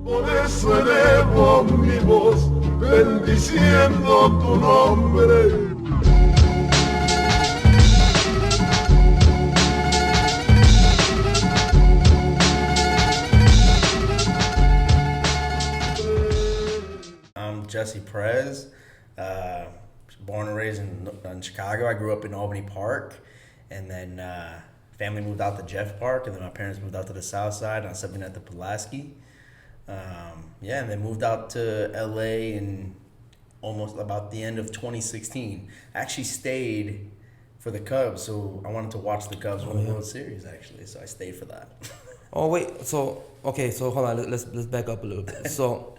Por eso elevo mi voz bendiciendo tu nombre. I'm Jesse Prez, born and raised in Chicago. I grew up in Albany Park, and then family moved out to Jeff Park, and then my parents moved out to the South Side on 7th at the Pulaski. And then moved out to LA in almost about the end of 2016. I actually stayed for the Cubs, so I wanted to watch the Cubs win the World Series actually, so I stayed for that. Oh wait, so hold on, let's back up a little bit. So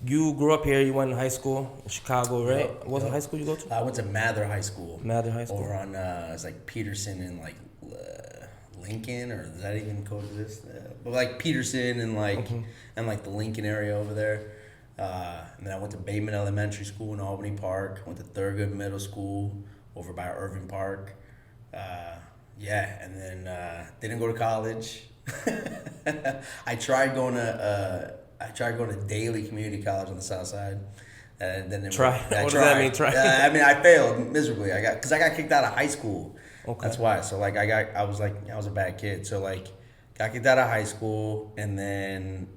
you grew up here, you went to high school in Chicago, right? What high school you go to? I went to Mather High School. Mather High School. Over on it's like Peterson and like Lincoln, or does that even coexist? But like Peterson and like the Lincoln area over there. And then I went to Bateman Elementary School in Albany Park. Went to Thurgood Middle School over by Irving Park. And then didn't go to college. I tried going to Daly Community College on the South Side. And then Try. What does that mean? Try. I failed miserably. I got kicked out of high school. Okay. That's why. So like I was a bad kid. So like got kicked out of high school and then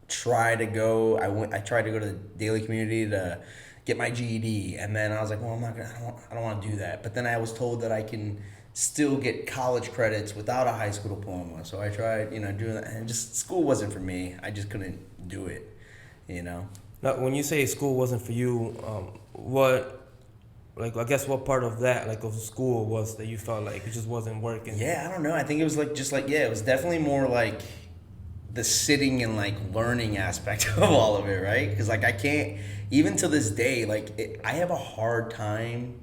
tried to go to the Daly Community to get my GED, and then I was like, well, I don't want to do that. But then I was told that I can still get college credits without a high school diploma. So I tried, doing that, and just school wasn't for me. I just couldn't do it, Now, when you say school wasn't for you, what part of that, like of school, was that you felt like it just wasn't working? Yeah, I don't know. I think it was it was definitely more like the sitting and like learning aspect of all of it, right? Because like I can't, even to this day, I have a hard time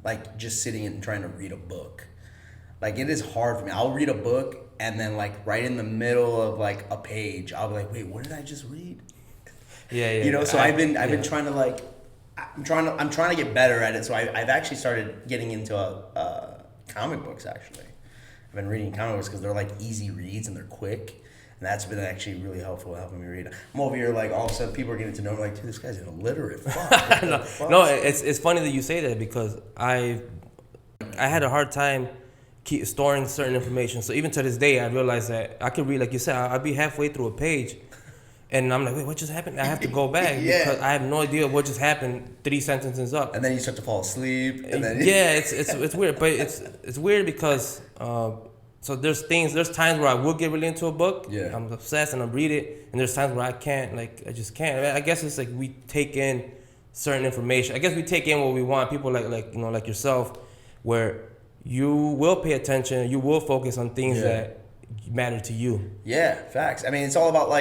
like just sitting and trying to read a book. Like it is hard for me. I'll read a book and then like right in the middle of like a page, I'll be like, wait, what did I just read? Yeah. So I've been trying to like, I'm trying to get better at it. So I've actually started getting into comic books actually. I've been reading comic books because they're like easy reads and they're quick. And that's been actually really helpful helping me read. I'm over here like all of a sudden people are getting to know me like, dude, this guy's illiterate. Fuck. No, it's funny that you say that because I had a hard time storing certain information. So even to this day, I realize that I could read, like you said, I'd be halfway through a page, and I'm like, wait, what just happened? I have to go back because I have no idea what just happened 3 sentences up. And then you start to fall asleep. And then it's weird, but it's weird because. So there's times where I will get really into a book. Yeah. I'm obsessed and I read it, and there's times where I can't, I just can't. I guess it's like we take in certain information. I guess we take in what we want. People like yourself, where you will pay attention, you will focus on things that matter to you. Yeah, facts. I mean, it's all about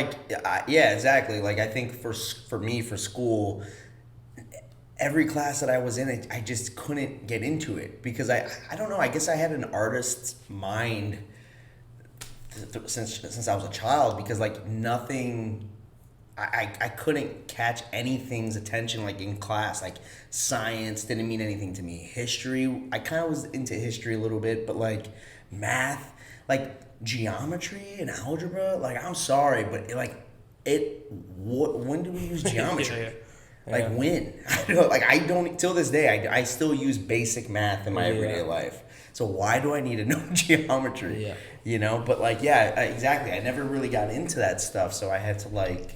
exactly. Like I think for me for school, every class that I was in, I just couldn't get into it because I don't know. I guess I had an artist's mind since I was a child because like nothing, I couldn't catch anything's attention like in class. Like science didn't mean anything to me. History, I kind of was into history a little bit, but like math, like geometry and algebra, like I'm sorry, but when do we use geometry? Like when? I don't, till this day, I still use basic math in my everyday life. So why do I need to know geometry? Yeah. But exactly. I never really got into that stuff. So I had to I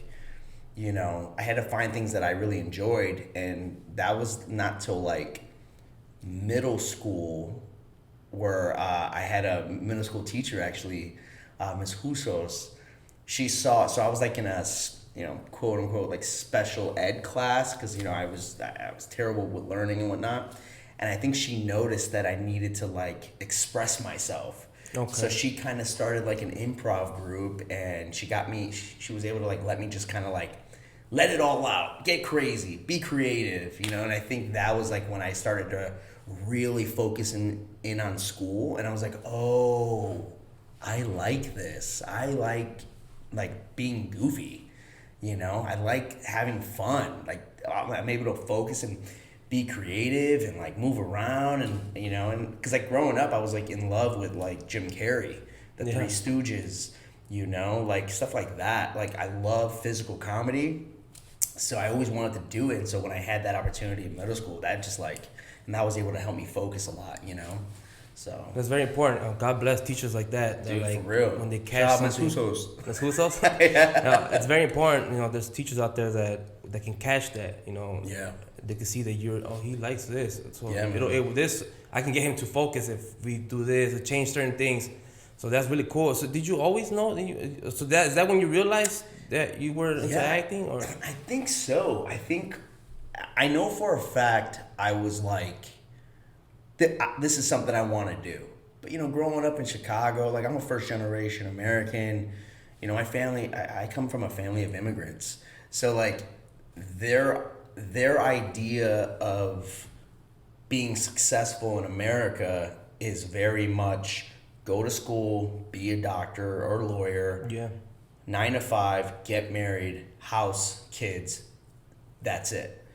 had to find things that I really enjoyed. And that was not till like middle school where I had a middle school teacher actually, Ms. Husos. She saw, so I was like in a, quote unquote, like special ed class because I was terrible with learning and whatnot, and I think she noticed that I needed to like express myself. Okay. So she kind of started like an improv group, and she was able to like let me just kind of like let it all out, get crazy, be creative, and I think that was like when I started to really focus in on school, and I was like, oh, I like this. I like being goofy. I like having fun. Like I'm able to focus and be creative and like move around and and because like growing up I was like in love with like Jim Carrey, the Three Stooges, you know, like stuff like that. Like I love physical comedy, so I always wanted to do it. And so when I had that opportunity in middle school, that just like, and that was able to help me focus a lot, you know. So that's very important. God bless teachers like that. Dude, like, for real. When they catch something. Miss Husos? Yeah. It's very important. You know, there's teachers out there that can catch that. You know. Yeah. They can see that he likes this. So yeah, this I can get him to focus if we do this or change certain things. So that's really cool. So did you always know? Is that when you realized that you were into acting, or? I think so. I know for a fact I was like, this is something I want to do. But you know, growing up in Chicago, like I'm a first generation American. You know, my family. I come from a family of immigrants. So like, their idea of being successful in America is very much go to school, be a doctor or a lawyer, 9 to 5, get married, house, kids, that's it.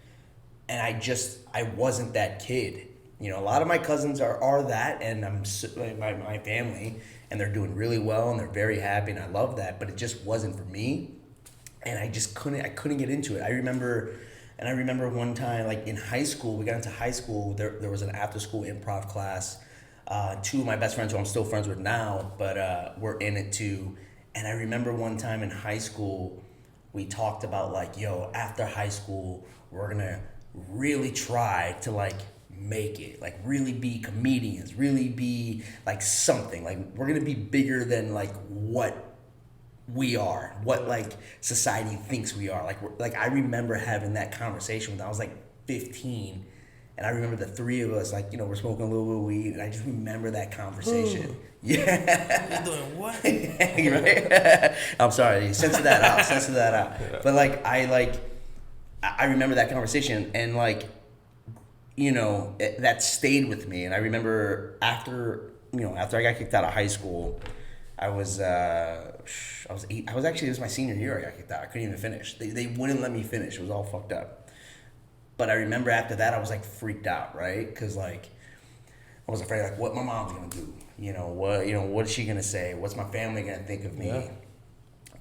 And I wasn't that kid. You know, a lot of my cousins are that, and my family, and they're doing really well, and they're very happy, and I love that, but it just wasn't for me, and I couldn't get into it. I remember one time, like in high school, we got into high school, there was an after-school improv class. 2 of my best friends who I'm still friends with now, but we're in it too. And I remember one time in high school, we talked about like, yo, after high school, we're gonna really try to like make it, like really be comedians, really be like something. Like we're gonna be bigger than like what we are, what like society thinks we are. Like I remember having that conversation when I was like 15. And I remember the 3 of us, like, you know, we're smoking a little bit of weed, and I just remember that conversation. Yeah. You're doing what? Right? I'm sorry, censor that out. Yeah. But like, I remember that conversation, and like, you know, that stayed with me. And I remember after I got kicked out of high school, I was 8. I was actually, it was my senior year I got kicked out. I couldn't even finish. They wouldn't let me finish. It was all fucked up. But I remember after that, I was like freaked out, right? Because like, I was afraid like what my mom's gonna do. What is she gonna say? What's my family gonna think of me? Yeah.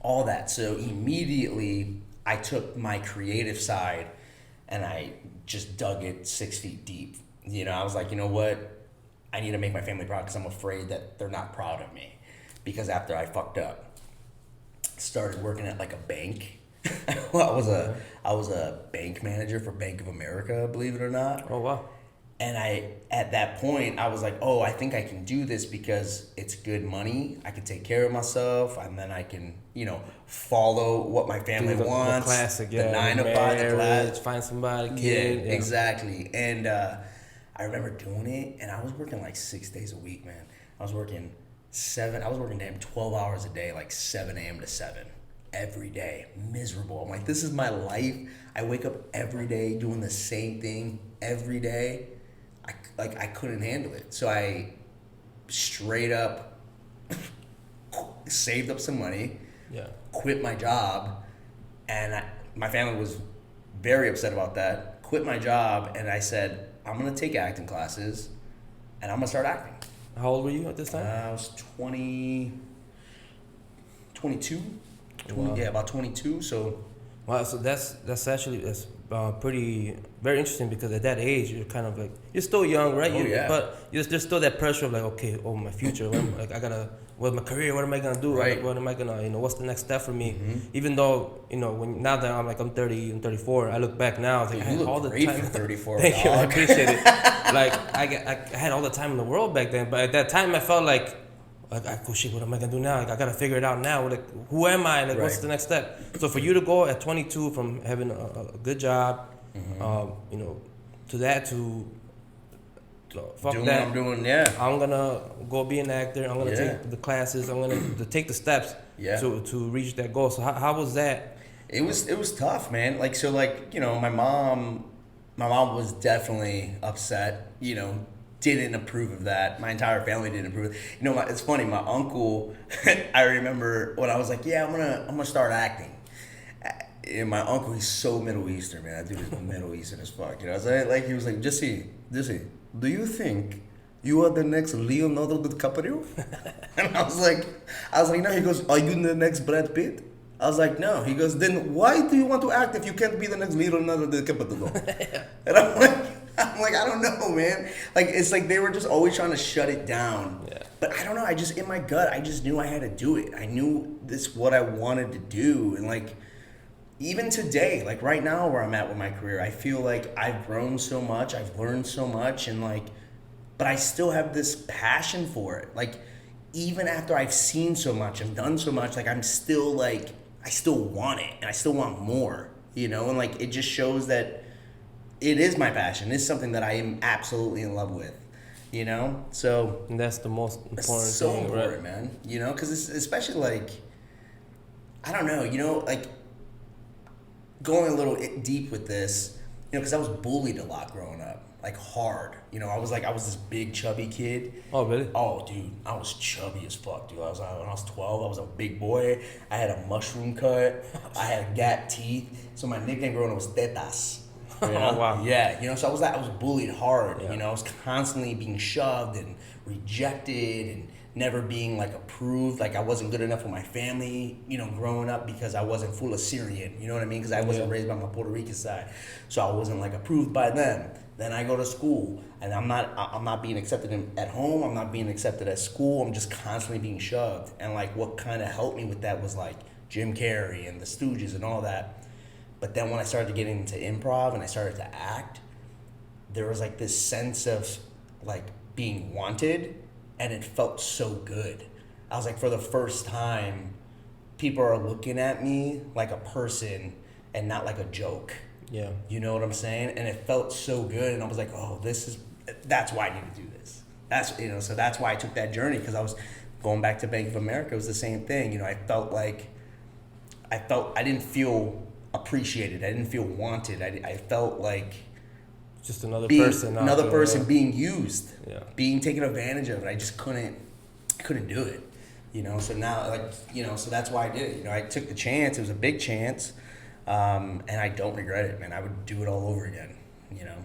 All that. So immediately, I took my creative side, and I just dug it 6 feet deep. You know, I was like, you know what? I need to make my family proud because I'm afraid that they're not proud of me. Because after I fucked up, started working at like a bank. I was a bank manager for Bank of America, believe it or not. Oh wow. And at that point I was like, oh, I think I can do this because it's good money. I can take care of myself, and then I can, you know, follow what my family wants. The classic, the 9 to 5, the class. Find somebody, kid. Yeah, exactly. And I remember doing it, and I was working like 6 days a week, man. I was working damn 12 hours a day, like 7 a.m. to 7. Every day, miserable. I'm like, this is my life. I wake up every day doing the same thing every day. I couldn't handle it. So I straight up saved up some money, quit my job, and my family was very upset about that. Quit my job, and I said, I'm gonna take acting classes, and I'm gonna start acting. How old were you at this time? I was 22. Wow. Yeah, about 22. So, wow. So that's pretty very interesting, because at that age you're kind of like, you're still young, right? But there's still that pressure of like, okay, my future. What's my career? What am I gonna do? Right. What am I gonna? What's the next step for me? Mm-hmm. Even though now that I'm 30, I'm 34. I look back now. I was like, I had all the time. For 34. Thank you. I appreciate it. Like I had all the time in the world back then. But at that time, I felt like oh shit, what am I gonna do now? Like, I gotta figure it out now. Like, who am I? Like, what's the next step? So for you to go at 22 from having a good job, to that to fuck doing that. What I'm doing, yeah. I'm gonna go be an actor. I'm gonna take the classes. I'm gonna take the steps to reach that goal. So how was that? It was tough, man. Like, so like, my mom was definitely upset. Didn't approve of that. My entire family didn't approve of it. It's funny. My uncle, I remember when I was like, yeah, I'm gonna start acting. And my uncle, he's so Middle Eastern, man. That dude is Middle Eastern as fuck. So like, he was like, Jesse, do you think you are the next Leonardo DiCaprio? And I was like, no. He goes, are you the next Brad Pitt? I was like, no. He goes, then why do you want to act if you can't be the next Leonardo DiCaprio? And I'm like, I don't know, man. Like, it's like they were just always trying to shut it down. Yeah. But I don't know. I just, in my gut, I just knew I had to do it. I knew this what I wanted to do. And like, even today, like right now where I'm at with my career, I feel like I've grown so much. I've learned so much. And like, but I still have this passion for it. Like, even after I've seen so much and done so much, like, I'm still like, I still want it. And I still want more, you know? And like, it just shows that it is my passion. It's something that I am absolutely in love with, you know? So And that's the most important so thing, important, right? man. You know, because it's especially like, I don't know, you know, like going a little deep with this, you know, because I was bullied a lot growing up, like hard. You know, I was this big chubby kid. Oh, really? Oh, dude, I was chubby as fuck, dude. When I was 12, I was a big boy. I had a mushroom cut. I had gap teeth. So my nickname growing up was Tetas. You know? Oh, wow. Yeah, you know, so I was bullied hard. Yeah. You know, I was constantly being shoved and rejected and never being like approved. Like I wasn't good enough for my family, you know, growing up because I wasn't full of Syrian. You know what I mean? Because I wasn't raised by my Puerto Rican side, so I wasn't like approved by them. Then I go to school and I'm not being accepted at home. I'm not being accepted at school. I'm just constantly being shoved. And like what kind of helped me with that was like Jim Carrey and the Stooges and all that. But then when I started getting into improv and I started to act, there was like this sense of like being wanted, and it felt so good. I was like, for the first time, people are looking at me like a person and not like a joke. Yeah. You know what I'm saying? And it felt so good, and I was like, oh, that's why I need to do this. That's, you know, so that's why I took that journey, because I was going back to Bank of America. It was the same thing. You know, I didn't feel appreciated. I didn't feel wanted. I felt like Just another person being used, being taken advantage of. And I just couldn't do it. You know, so now, like, you know, so that's why I did it. You know, I took the chance. It was a big chance. And I don't regret it, man. I would do it all over again, you know.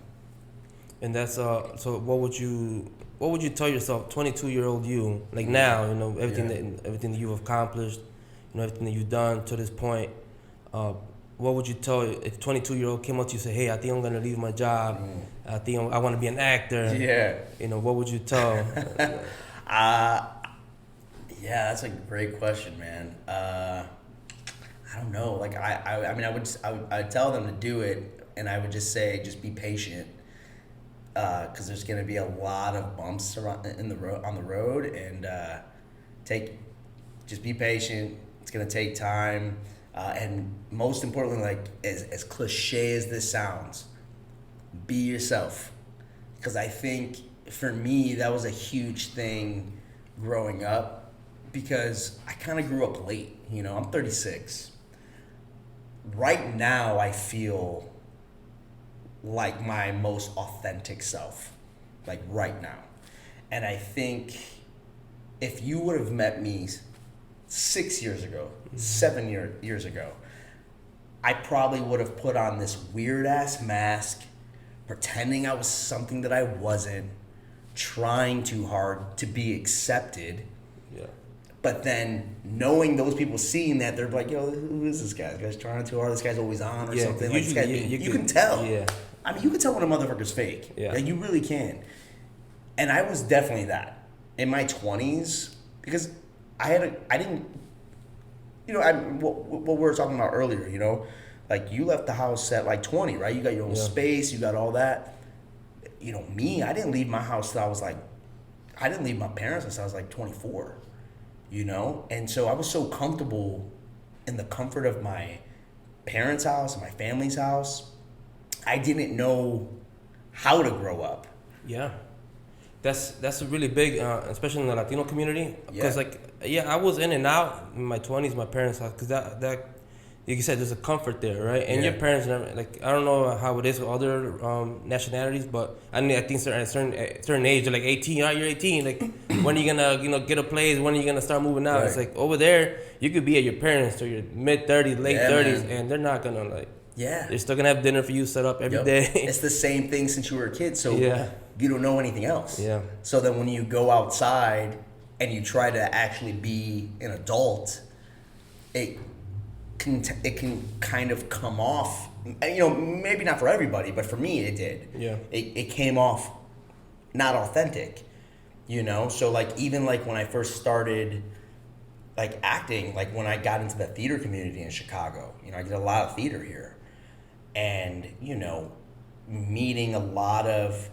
And that's so what would you tell yourself, 22-year-old you, like now, you know, everything that you've accomplished, you know, everything that you've done to this point, what would you tell if 22-year-old came up to you and said, hey, I think I'm going to leave my job. I think I want to be an actor. Yeah. You know, what would you tell? Yeah, that's a great question, man. I don't know. Like I mean, I'd tell them to do it, and I would just say, just be patient, because there's gonna be a lot of bumps on the road, and just be patient. It's gonna take time, and most importantly, like as cliche as this sounds, be yourself, because I think for me that was a huge thing growing up, because I kind of grew up late. You know, I'm 36. Right now, I feel like my most authentic self, like right now. And I think if you would have met me 6 years ago, 7 years ago, I probably would have put on this weird ass mask, pretending I was something that I wasn't, trying too hard to be accepted. Yeah. But then knowing those people seeing that, they're like, yo, who is this guy? This guy's trying too hard. This guy's always on or something. Like, this guy, you can tell. Yeah. I mean, you can tell when a motherfucker's fake. Yeah. Like, you really can. And I was definitely that in my 20s, because I didn't, you know, what we were talking about earlier, you know, like you left the house at like 20, right? You got your own space, you got all that. You know, me, I didn't leave my house till I didn't leave my parents until I was like 24. You know, and so I was so comfortable in the comfort of my parents' house and my family's house. I didn't know how to grow up. Yeah, that's a really big, especially in the Latino community. Because I was in and out in my 20s, my parents' house, because that like you said, there's a comfort there, right? And your parents never, like, I don't know how it is with other nationalities, but I think at a certain age, you're like 18, right? You're 18, like, when are you gonna, you know, get a place? When are you gonna start moving out? Right. It's like over there, you could be at your parents or your mid 30s, late 30s, man. And they're not gonna like Yeah. They're still gonna have dinner for you set up every Yep. day. It's the same thing since you were a kid, so Yeah. you don't know anything else. Yeah. So then when you go outside and you try to actually be an adult, it can kind of come off, you know, maybe not for everybody, but for me it did. Yeah. It came off not authentic, you know? So like even like when I first started like acting, like when I got into the theater community in Chicago, you know, I did a lot of theater here. And, you know, meeting a lot of,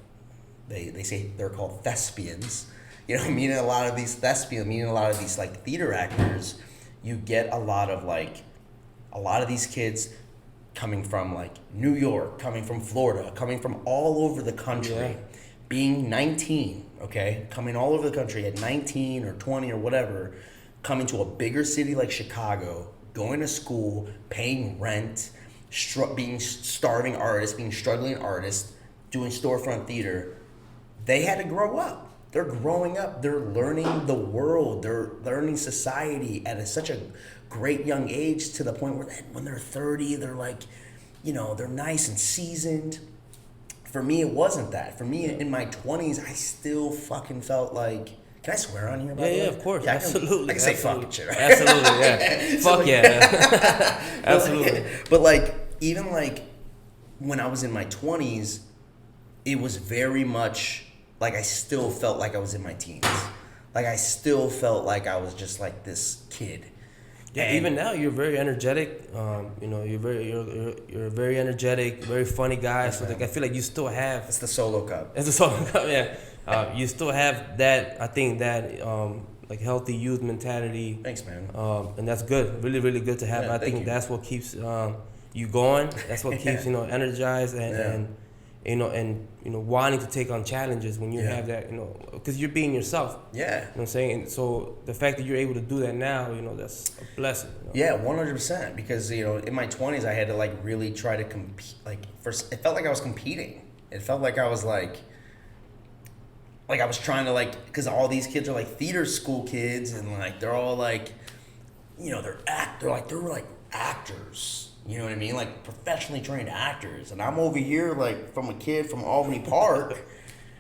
they say they're called thespians, you know, meeting a lot of these thespians, meeting a lot of these like theater actors, you get a lot of these kids coming from like New York, coming from Florida, coming from all over the country, Yeah. being 19, okay, coming all over the country at 19 or 20 or whatever, coming to a bigger city like Chicago, going to school, paying rent, being starving artists, being struggling artists, doing storefront theater. They had to grow up. They're growing up. They're learning the world. They're learning society at such a great young age, to the point where when they're 30, they're like, you know, they're nice and seasoned. For me, it wasn't that. For me, in my 20s, I still fucking felt like, can I swear on here? By the way? Yeah, of course, Yeah, absolutely. I can say fuck and shit, right? Absolutely, yeah. Fuck yeah. Absolutely. But like, even like when I was in my 20s, it was very much like I still felt like I was in my teens. Like I still felt like I was just like this kid. Yeah, And even now you're very energetic. You know, you're a very energetic, very funny guy. So like, I feel like you still have. it's the solo cup. It's a song, yeah. You still have that. I think that like healthy youth mentality. Thanks, man. And that's good. Really, really good to have. Yeah, I thank think you. that's what keeps you going. That's what keeps you know energized and you know wanting to take on challenges when you Yeah. have that, you know, because you're being yourself. Yeah. You know what I'm saying? And so the fact that you're able to do that now, you know, that's a blessing. You know? Yeah, 100%. Because, you know, in my 20s, I had to like really try to compete. Like, first, it felt like I was competing. It felt like I was like I was trying to like, because all these kids are like theater school kids, and like they're all like, you know, they're like actors. You know what I mean? Like professionally trained actors. And I'm over here like from a kid from Albany Park,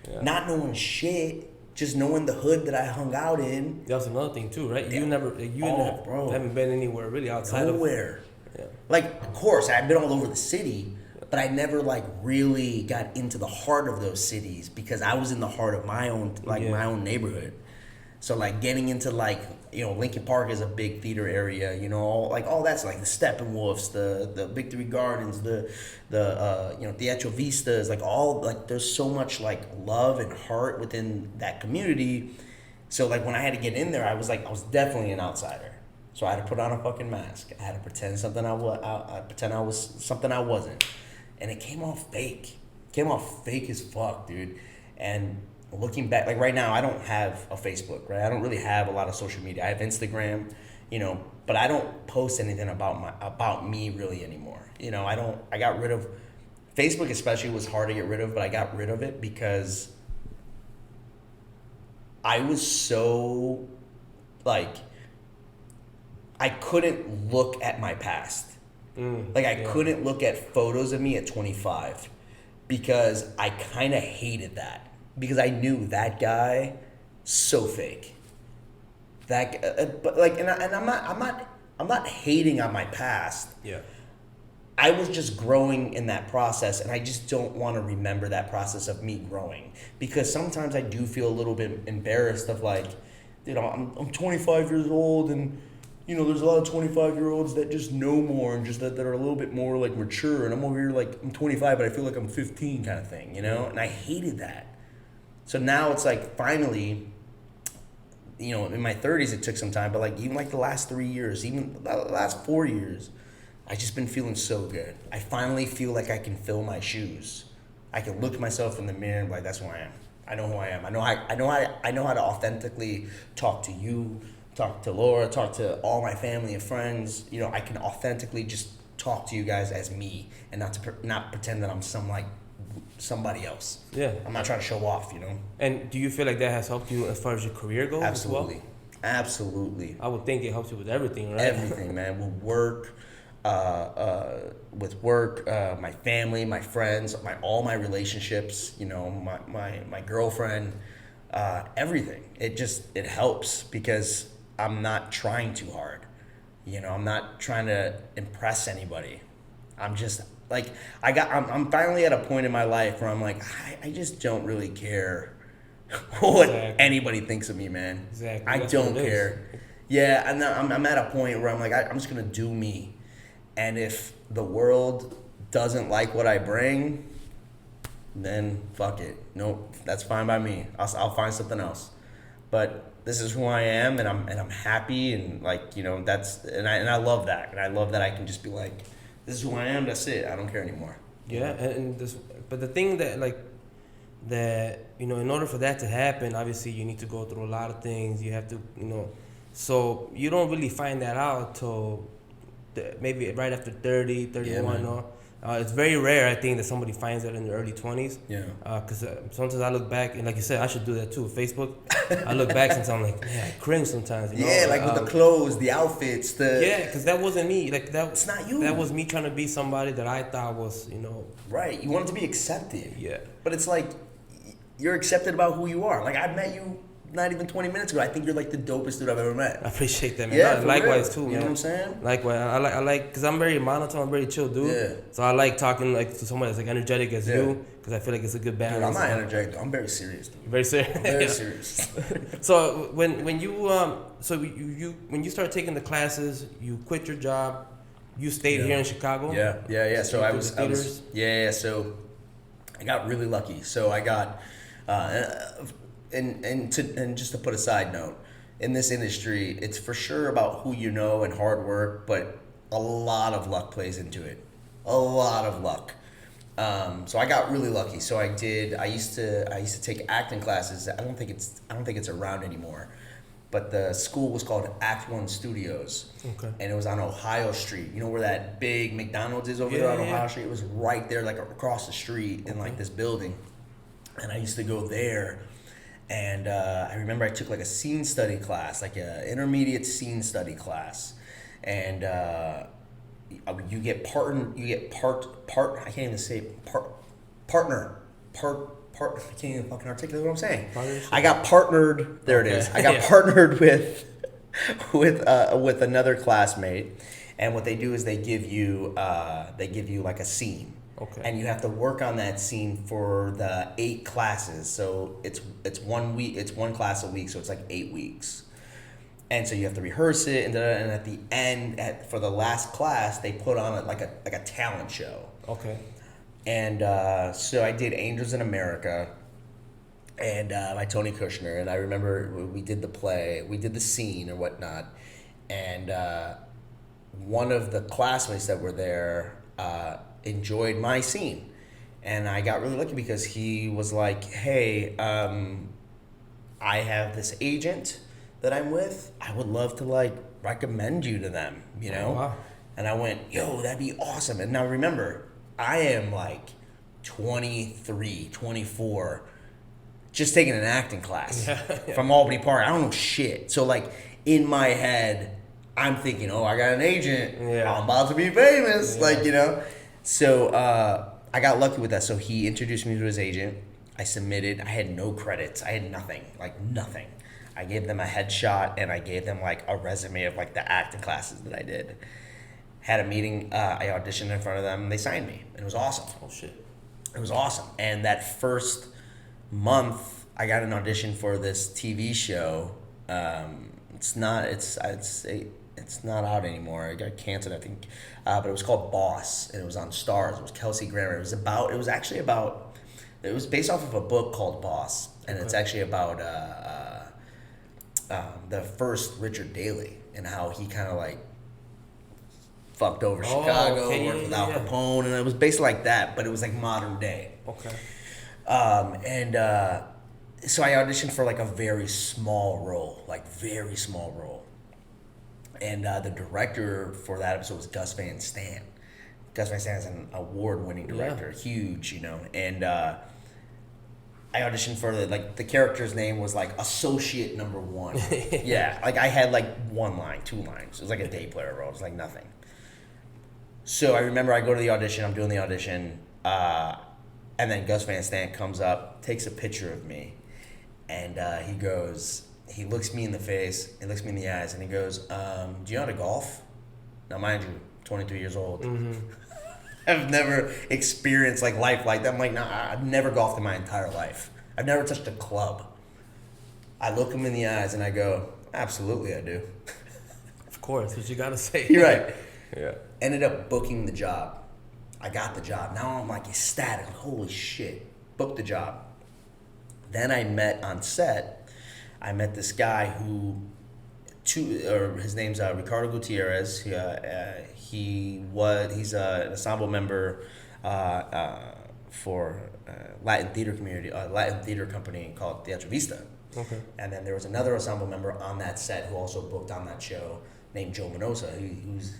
Yeah. not knowing shit, just knowing the hood that I hung out in. That's another thing too, right? Yeah. You never, Bro. haven't been anywhere really outside Nowhere. of. Yeah. Like, of course, I've been all over the city, but I never like really got into the heart of those cities, because I was in the heart of my own my own neighborhood. So like getting into like, you know, Lincoln Park is a big theater area, you know, all that's like the Steppenwolfs, the Victory Gardens, the you know, Teatro Vistas, like all, like there's so much like love and heart within that community. So like when I had to get in there, I was definitely an outsider. So I had to put on a fucking mask. I had to pretend something I was something I wasn't. And it came off fake. It came off fake as fuck, dude. And looking back, like right now, I don't have a Facebook, right? I don't really have a lot of social media. I have Instagram, you know, but I don't post anything about me really anymore. You know, I got rid of Facebook, especially was hard to get rid of, but I got rid of it because I was so like, I couldn't look at my past. Like I couldn't look at photos of me at 25 because I kind of hated that. Because I knew that guy, so fake. But like, and I'm not hating on my past. Yeah. I was just growing in that process, and I just don't want to remember that process of me growing, because sometimes I do feel a little bit embarrassed of like, you know, I'm 25 years old, and you know, there's a lot of 25-year-olds that just know more and just that are a little bit more like mature, and I'm over here like I'm 25, but I feel like I'm 15 kind of thing, you know, and I hated that. So now it's like finally, you know, in my 30s it took some time, but like even like the last 3 years, even the last 4 years, I've just been feeling so good. I finally feel like I can fill my shoes. I can look myself in the mirror and be like, that's who I am. I know who I am. I know how to authentically talk to you, talk to Laura, talk to all my family and friends. You know, I can authentically just talk to you guys as me, and not pretend that I'm somebody else. Yeah. I'm not trying to show off, you know? And do you feel like that has helped you as far as your career goes Absolutely. as well? Absolutely. I would think it helps you with everything, right? Everything, man. With work, with work, my family, my friends, all my relationships, my girlfriend, everything. It helps because I'm not trying too hard. I'm not trying to impress anybody. I'm just like, I'm finally at a point in my life where I'm like, I just don't really care what anybody thinks of me, man. Exactly. I don't care. Yeah, and I'm at a point where I'm like, I'm just gonna do me. And if the world doesn't like what I bring, then fuck it. Nope, that's fine by me. I'll find something else. But this is who I am, and I'm happy, and I love that, and I love that I can just be like, this is who I am. That's it. I don't care anymore. Yeah, but the thing that in order for that to happen, obviously you need to go through a lot of things. You have to so you don't really find that out till maybe right after 30, 31. Yeah, it's very rare, I think, that somebody finds that in their early 20s. Yeah. Because sometimes I look back, and like you said, I should do that too. Facebook, I look back sometimes, I'm like, man, I cringe sometimes. Yeah, like with the clothes, the outfits, Yeah, because that wasn't me. Like that. It's not you. That was me trying to be somebody that I thought was, Right. You wanted to be accepted. Yeah. But it's like, you're accepted about who you are. Like, I met you not even 20 minutes ago. I think you're like the dopest dude I've ever met. I appreciate that, man. Yeah, likewise real. too, man. You know what I'm saying? Likewise, I like, because I'm very monotone, I'm very chill dude. Yeah. So I like talking like to someone that's like energetic as you, because I feel like it's a good balance. Dude, I'm not energetic, though. I'm very serious, dude. Very serious. I'm very serious. So when you started taking the classes, you quit your job, you stayed here in Chicago. Yeah. So So I got really lucky. So I got, and just to put a side note, in this industry, it's for sure about who you know and hard work, but a lot of luck plays into it. A lot of luck. So I got really lucky. So I used to take acting classes. I don't think it's around anymore. But the school was called Act One Studios. Okay. And it was on Ohio Street. You know where that big McDonald's is over there on Ohio Street? It was right there, like across the street in like this building. And I used to go there. And I remember I took like a scene study class, like an intermediate scene study class. And you get partner. I can't even say partner. I can't even fucking articulate what I'm saying. I got partnered. There it is. I got partnered with another classmate, and what they do is they give you like a scene. Okay. And you have to work on that scene for the 8 classes. So it's 1 week. It's 1 class a week. So it's like 8 weeks. And so you have to rehearse it, and at the end, for the last class, they put on like a talent show. Okay. And so I did Angels in America, and by Tony Kushner. And I remember we did the play, we did the scene or whatnot. And one of the classmates that were there enjoyed my scene. And I got really lucky because he was like, hey, I have this agent that I'm with. I would love to like recommend you to them, Oh, wow. And I went, yo, that'd be awesome. And now remember, I am like 23, 24, just taking an acting class from Albany Park. I don't know shit. So like in my head, I'm thinking, oh, I got an agent. Yeah. I'm about to be famous. Yeah. So I got lucky with that. So he introduced me to his agent. I submitted. I had no credits. I had nothing, like nothing. I gave them a headshot and I gave them like a resume of like the acting classes that I did. Had a meeting, I auditioned in front of them, and they signed me. And it was awesome. Oh, shit. It was awesome. And that first month, I got an audition for this TV show. It's not out anymore. It got canceled, I think. But it was called Boss, and it was on Stars. It was Kelsey Grammer. It was based off of a book called Boss, and it's actually about the first Richard Daley and how he kind of like fucked over Chicago, worked with Al Capone, and it was basically like that, but it was like modern day. Okay. So I auditioned for like a very small role. And the director for that episode was Gus Van Sant. Gus Van Sant is an award-winning director, huge, and I auditioned for the character's name was like associate number 1. Yeah, like I had like 1 line, 2 lines. It was like a day player role. It was like nothing. So I remember I go to the audition, I'm doing the audition, and then Gus Van Sant comes up, takes a picture of me, and he looks me in the face, he looks me in the eyes, and he goes, do you know how to golf? Now, mind you, 23 years old. Mm-hmm. I've never experienced like life like that. I'm like, nah, I've never golfed in my entire life. I've never touched a club. I look him in the eyes and I go, absolutely I do. Of course, what you gotta say. You're right. Yeah. Ended up booking the job. I got the job. Now I'm like ecstatic. Like, holy shit. Booked the job. Then I met on set. I met this guy who, his name's Ricardo Gutierrez. He's an ensemble member for Latin theater company called Teatro Vista. Okay. And then there was another ensemble member on that set who also booked on that show named Joe Minosa.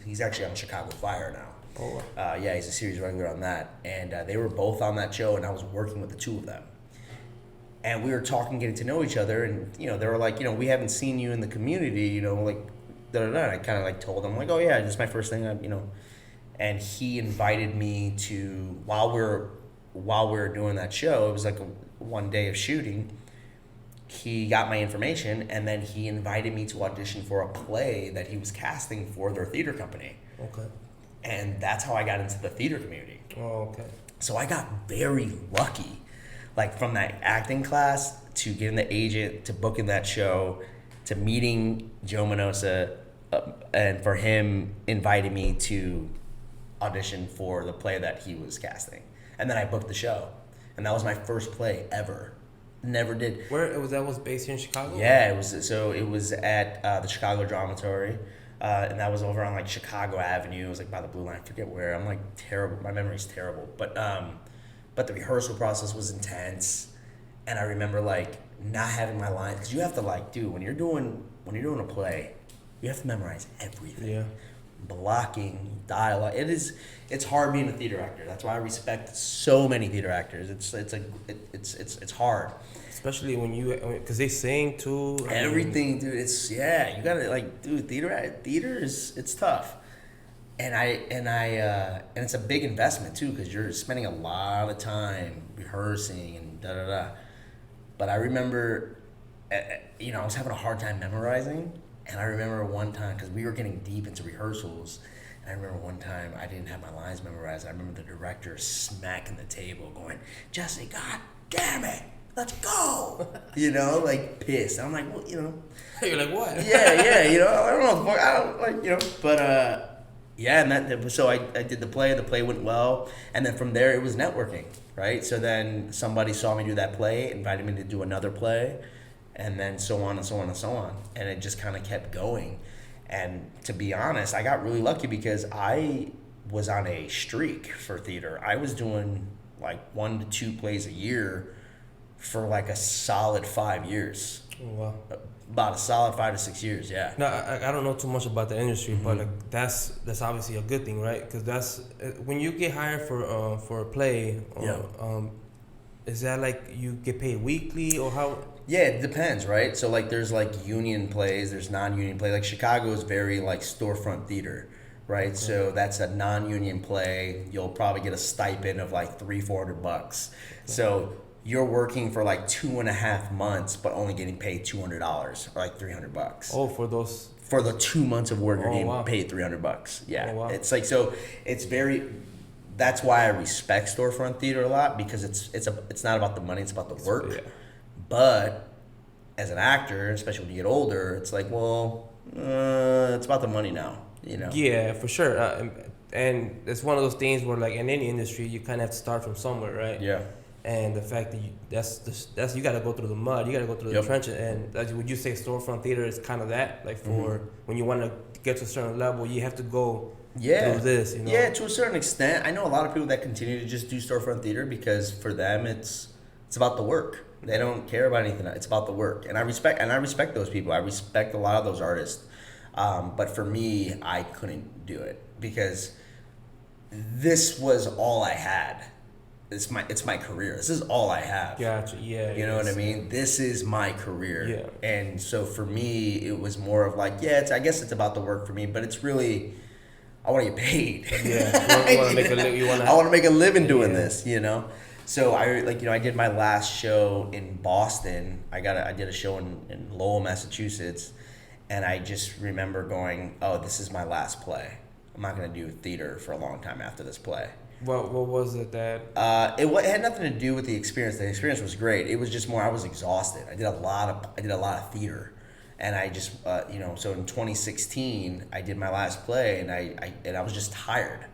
He's actually on Chicago Fire now. Oh, wow. Yeah, he's a series regular on that. And they were both on that show, and I was working with the two of them. And we were talking, getting to know each other, and, you know, they were like, you know, we haven't seen you in the community, you know, like, da-da-da. And I kind of, like, told them, like, oh, yeah, this is my first thing, you know. And he invited me to, while we were doing that show, it was like one day of shooting, he got my information, and then he invited me to audition for a play that he was casting for their theater company. Okay. And that's how I got into the theater community. Oh, okay. So I got very lucky, like from that acting class to getting the agent to booking that show to meeting Joe Minosa, and for him inviting me to audition for the play that he was casting. And then I booked the show. And that was my first play ever. Never did. Where was that? Was based here in Chicago? Yeah, it was at the Chicago Dormitory. And that was over on like Chicago Avenue. It was like by the Blue Line. I forget where. I'm like terrible. My memory's terrible. But the rehearsal process was intense, and I remember like not having my lines, because you have to like, dude, when you're doing a play, you have to memorize everything. Yeah. Blocking, dialogue. It's hard being a theater actor. That's why I respect so many theater actors. It's hard. Especially because they sing too. Everything, dude. You gotta like, dude. Theater it's tough, and it's a big investment too, because you're spending a lot of time rehearsing and da da da. But I remember, you know, I was having a hard time memorizing, and I remember one time, because we were getting deep into rehearsals, and I remember one time I didn't have my lines memorized. I remember the director smacking the table, going, "Jesse, God damn it! Let's go!" You know, like pissed. I'm like, well, you know. You're like, what? Yeah, you know, I don't know. I don't like, you know, but yeah, and so I did the play. The play went well, and then from there it was networking, right? So then somebody saw me do that play, invited me to do another play, and then so on and so on and so on, and it just kind of kept going. And to be honest, I got really lucky because I was on a streak for theater. I was doing like 1 to 2 plays a year for like a solid 5 years. Oh, wow. About a solid 5 to 6 years, yeah. No, I don't know too much about the industry, but like that's obviously a good thing, right? Because that's when you get hired for a play. Is that like you get paid weekly or how? Yeah, it depends, right? So like there's like union plays, there's non-union play. Like Chicago is very like storefront theater, right? Okay. So that's a non-union play. You'll probably get a stipend of like $300-400. Okay. So you're working for like 2.5 months, but only getting paid $200 or like $300. Oh, for those. For the 2 months of work, you're getting paid $300. Yeah, wow. It's like, so it's very. That's why I respect storefront theater a lot, because it's not about the money, it's about the work. Yeah. But as an actor, especially when you get older, it's like, well, it's about the money now, you know. Yeah, for sure. And it's one of those things where, like in any industry, you kind of have to start from somewhere, right? Yeah. And the fact that that's you got to go through the mud, you got to go through the trenches, and would you say storefront theater is kind of that, like for when you want to get to a certain level, you have to go through this, you know? Yeah, to a certain extent. I know a lot of people that continue to just do storefront theater because for them it's about the work. They don't care about anything. It's about the work, and I respect those people. I respect a lot of those artists, but for me, I couldn't do it because this was all I had. It's my career. This is all I have. Gotcha. Yeah. You know what I mean? This is my career. Yeah. And so for me, it was more of like, I guess it's about the work for me, but it's really, I want to get paid. Yeah, you want to make a I want to make a living doing this, you know. So I did my last show in Boston. I did a show in Lowell, Massachusetts, and I just remember going, oh, this is my last play. I'm not gonna do theater for a long time after this play. What was it that? It had nothing to do with the experience. The experience was great. It was just more I was exhausted. I did a lot of theater, and I just so in 2016 I did my last play, and I was just tired.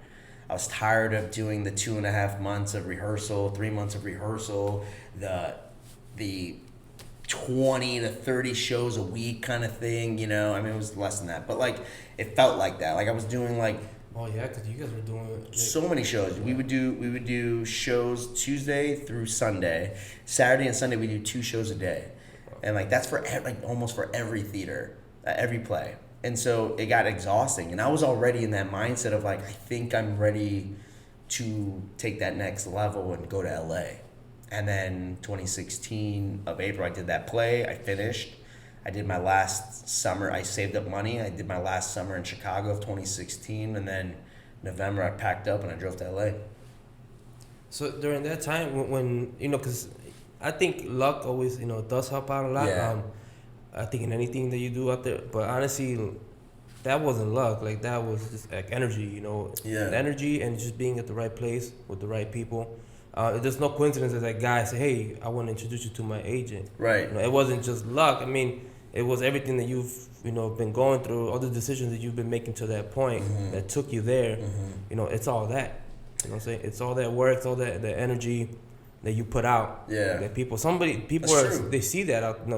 I was tired of doing the 2.5 months of rehearsal, 3 months of rehearsal, the 20 to 30 shows a week kind of thing, you know. I mean, it was less than that, but like it felt like that. Like I was doing like, oh yeah, because you guys were doing so many shows. We would do shows Tuesday through Sunday. Saturday and Sunday we do 2 shows a day, and like that's for almost for every theater, every play. And so it got exhausting, and I was already in that mindset of like, I think I'm ready to take that next level and go to LA. And then 2016 of April, I did that play. I finished. I did my last summer. I saved up money. I did my last summer in Chicago of 2016, and then November I packed up and I drove to LA. So during that time, when because I think luck always does help out a lot. Yeah. I think in anything that you do out there, but honestly, that wasn't luck. Like that was just like energy, Yeah. Energy and just being at the right place with the right people. There's no coincidence that that guy said, "Hey, I want to introduce you to my agent." Right. It wasn't just luck. I mean, it was everything that you've been going through, all the decisions that you've been making to that point that took you there. It's all that. You know what I'm saying? It's all that work, it's all that the energy that you put out. Yeah. That people they see that out.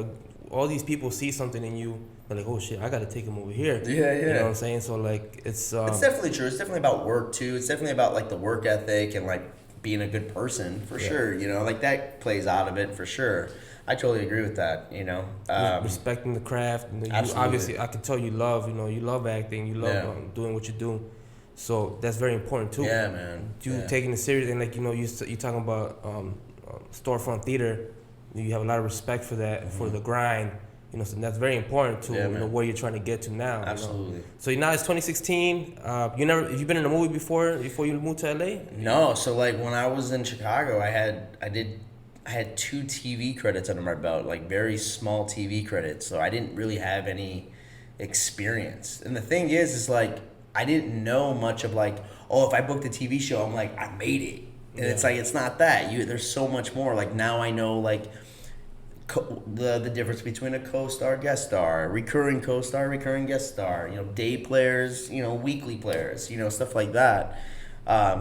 All these people see something in you. They're like, oh shit, I gotta take him over here. Yeah. You know what I'm saying? So like, it's definitely true. It's definitely about work too. It's definitely about like the work ethic and like being a good person for sure. Like that plays out of it for sure. I totally agree with that. Respecting the craft. Absolutely. Obviously, I can tell you love. You love acting. You love doing what you do. So that's very important too. Yeah, man. Taking it serious and like you talking about storefront theater. You have a lot of respect for that, for the grind. So that's very important to where you're trying to get to now. Absolutely. So now it's 2016. Have you been in a movie before you moved to LA? No. So like when I was in Chicago, I had 2 TV credits under my belt, like very small TV credits. So I didn't really have any experience. And the thing is like I didn't know much of like, oh, if I booked a TV show, I'm like I made it. And it's like it's not that. There's so much more. Like now I know like the difference between a co-star, guest star, recurring co-star, recurring guest star, day players, weekly players, stuff like that.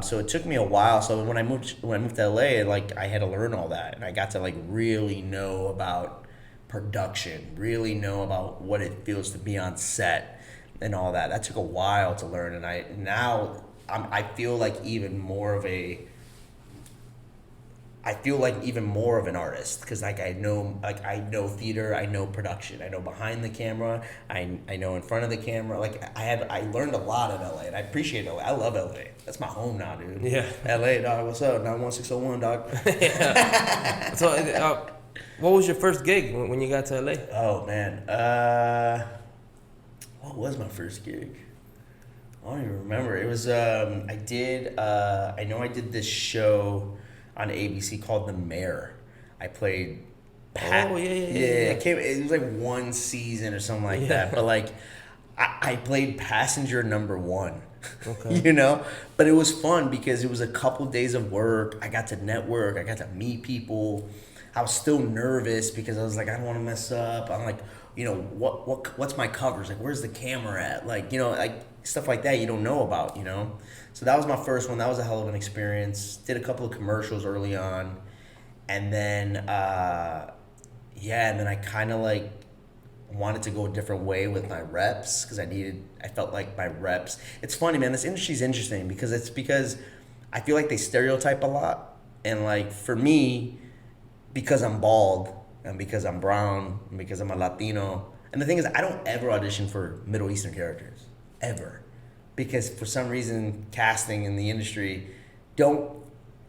So it took me a while. So when I moved to LA, like I had to learn all that, and I got to like really know about production, really know about what it feels to be on set and all that. That took a while to learn, and I feel like even more of an artist because like I know theater, I know production, I know behind the camera, I know in front of the camera. Like I learned a lot in LA, and I appreciate LA. I love LA. That's my home now, dude. Yeah. LA, dog. What's up? 91601, dog. Yeah. So, what was your first gig when you got to LA? Oh man, what was my first gig? I don't even remember. It was I know I did this show on ABC called The Mayor. I played it was like 1 season or something like that. But like I played passenger number 1. Okay. But it was fun because it was a couple days of work. I got to network, I got to meet people. I was still nervous because I was like, I don't want to mess up. I'm like, what's my covers? Like, where's the camera at? Like, like stuff like that you don't know about, So that was my first one. That was a hell of an experience. Did a couple of commercials early on. And then, and then I kind of like wanted to go a different way with my reps because I felt like my reps. It's funny, man. This industry's interesting because I feel like they stereotype a lot. And like for me, because I'm bald and because I'm brown and because I'm a Latino. And the thing is, I don't ever audition for Middle Eastern characters. Ever. Because for some reason, casting in the industry don't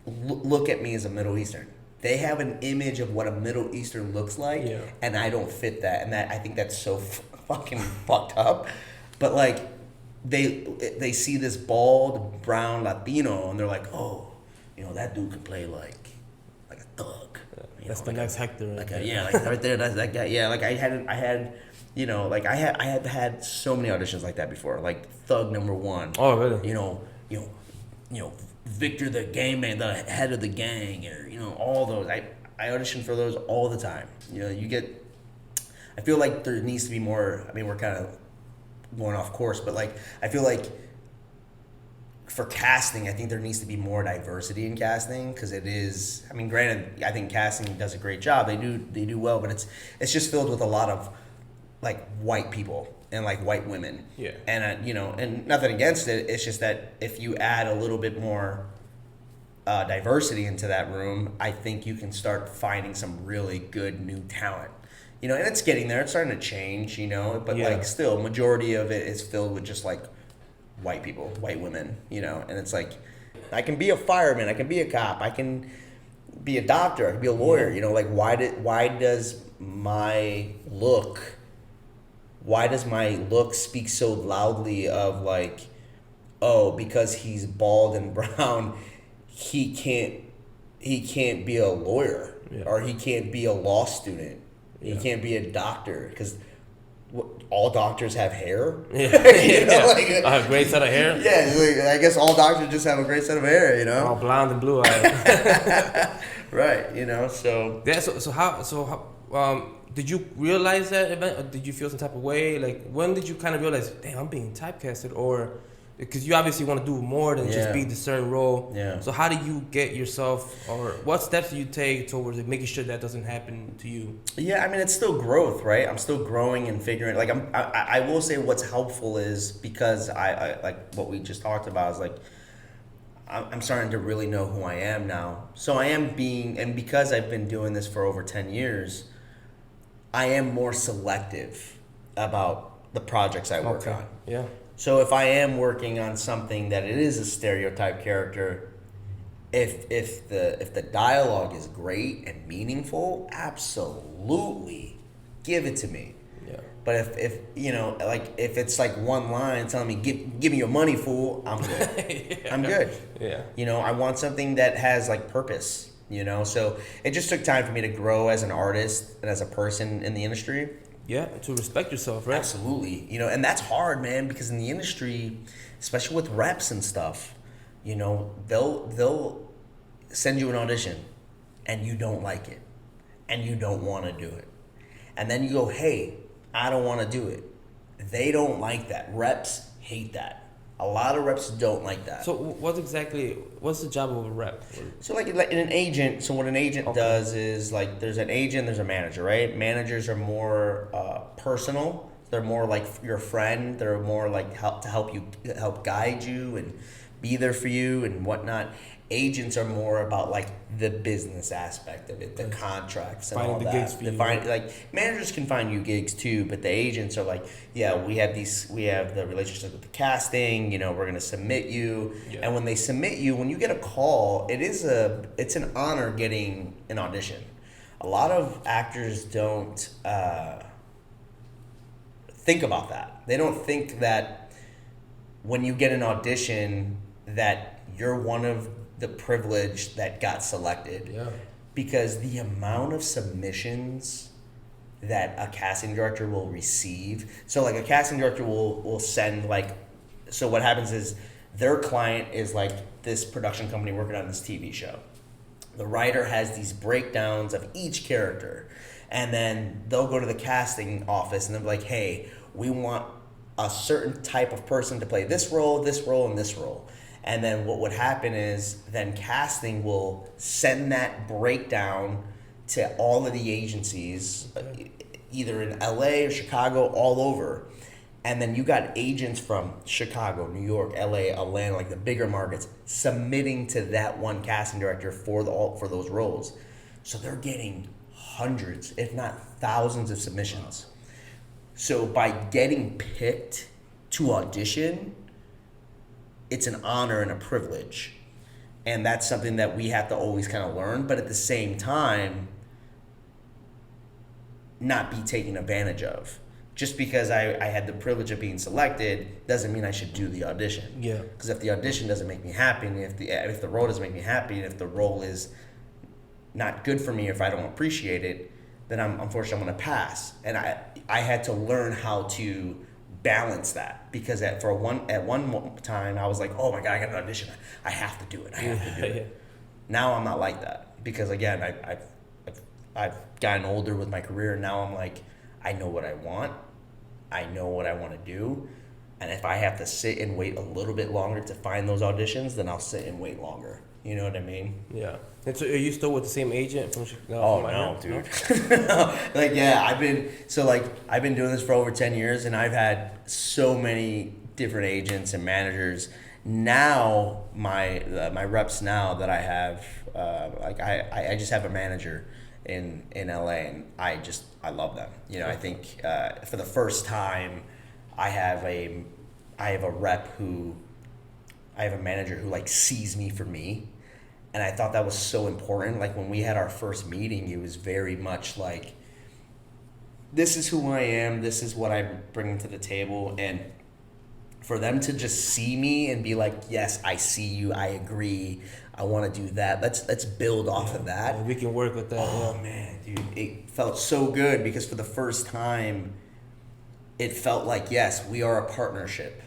look at me as a Middle Eastern. They have an image of what a Middle Eastern looks like, and I don't fit that. And I think that's so fucking fucked up. But like, they see this bald brown Latino and they're like, oh, that dude could play like a thug. That's the next Hector. Like right there, that's that guy. Yeah, like I had so many auditions like that before, like Thug #1. Oh, really? Victor the gang man, the head of the gang, or all those. I audition for those all the time. I feel like there needs to be more. I mean, we're kind of going off course, but like I feel like for casting, I think there needs to be more diversity in casting, because it is. I mean, granted, I think casting does a great job. They do well, but it's just filled with a lot of like white people and like white women. Yeah. And and nothing against it. It's just that if you add a little bit more diversity into that room, I think you can start finding some really good new talent. And it's getting there. It's starting to change. But like still, majority of it is filled with just like white people, white women. And it's like, I can be a fireman, I can be a cop, I can be a doctor, I can be a lawyer. Like why does my look speak so loudly of like, oh, because he's bald and brown, he can't be a lawyer, or he can't be a law student, he can't be a doctor, because all doctors have hair. Like a great set of hair. Yeah, I guess all doctors just have a great set of hair. All blonde and blue eyed. Right. So yeah. So how did you realize that event? Or did you feel some type of way? Like, when did you kind of realize, damn, I'm being typecasted? Or because you obviously want to do more than just be the certain role. Yeah. So how do you get yourself, or what steps do you take towards making sure that doesn't happen to you? Yeah, I mean, it's still growth, right? I'm still growing and figuring. Like, I will say what's helpful is, because I like what we just talked about, is like I'm starting to really know who I am now. So I am and because I've been doing this for over 10 years, I am more selective about the projects I work on. Yeah. So if I am working on something that it is a stereotype character, if the dialogue is great and meaningful, absolutely give it to me. Yeah. But if it's like one line telling me give me your money, fool, I'm good. I'm good. Yeah. I want something that has like purpose. So it just took time for me to grow as an artist and as a person in the industry. Yeah, to respect yourself, right? Absolutely. And that's hard, man, because in the industry, especially with reps and stuff, they'll send you an audition and you don't like it and you don't want to do it. And then you go, hey, I don't want to do it. They don't like that. Reps hate that. A lot of reps don't like that. So what's the job of a rep? So like an agent, so what an agent does is, like, there's an agent, there's a manager, right? Managers are more personal. They're more like your friend. They're more like help guide you and be there for you and whatnot. Agents are more about like the business aspect of it, the contracts and all that. Gigs for you. Like, managers can find you gigs too, but the agents are like, yeah, we have the relationship with the casting. We're gonna submit you, and when they submit you, when you get a call, it's an honor getting an audition. A lot of actors don't think about that. They don't think that when you get an audition that you're one of the privilege that got selected. Yeah. Because the amount of submissions that a casting director will receive. So like a casting director will send so what happens is their client is like this production company working on this TV show. The writer has these breakdowns of each character, and then they'll go to the casting office and they'll be like, hey, we want a certain type of person to play this role, and this role. And then what would happen is then casting will send that breakdown to all of the agencies, either in LA or Chicago, all over. And then you got agents from Chicago, New York, LA, Atlanta, like the bigger markets, submitting to that one casting director for those roles. So they're getting hundreds, if not thousands of submissions. So by getting picked to audition, it's an honor and a privilege. And that's something that we have to always kind of learn, but at the same time, not be taken advantage of. just because I had the privilege of being selected doesn't mean I should do the audition. Yeah. Because if the audition doesn't make me happy, and if the role doesn't make me happy, and if the role is not good for me, if I don't appreciate it, then unfortunately I'm gonna pass. And I had to learn how to balance that, because at one time I was like, oh my god, I got an audition, I have to do it. Yeah. Now I'm not like that, because again I've gotten older with my career, and now I'm like, I know what I want, I know what I want to do, and if I have to sit and wait a little bit longer to find those auditions, then I'll sit and wait longer. You know what I mean? Yeah. And so are you still with the same agent from Chicago? Oh no, dude. Like, yeah, I've been doing this for over 10 years, and I've had so many different agents and managers. Now my reps now that I have, I just have a manager in LA, and I love them. You know, I think for the first time I have a manager who like sees me for me. And I thought that was so important. Like when we had our first meeting, it was very much like, this is who I am, this is what I'm bringing to the table. And for them to just see me and be like, yes, I see you, I agree, I want to do that. Let's build off of that. Yeah, we can work with that. Oh man, dude, it felt so good, because for the first time, it felt like, yes, we are a partnership.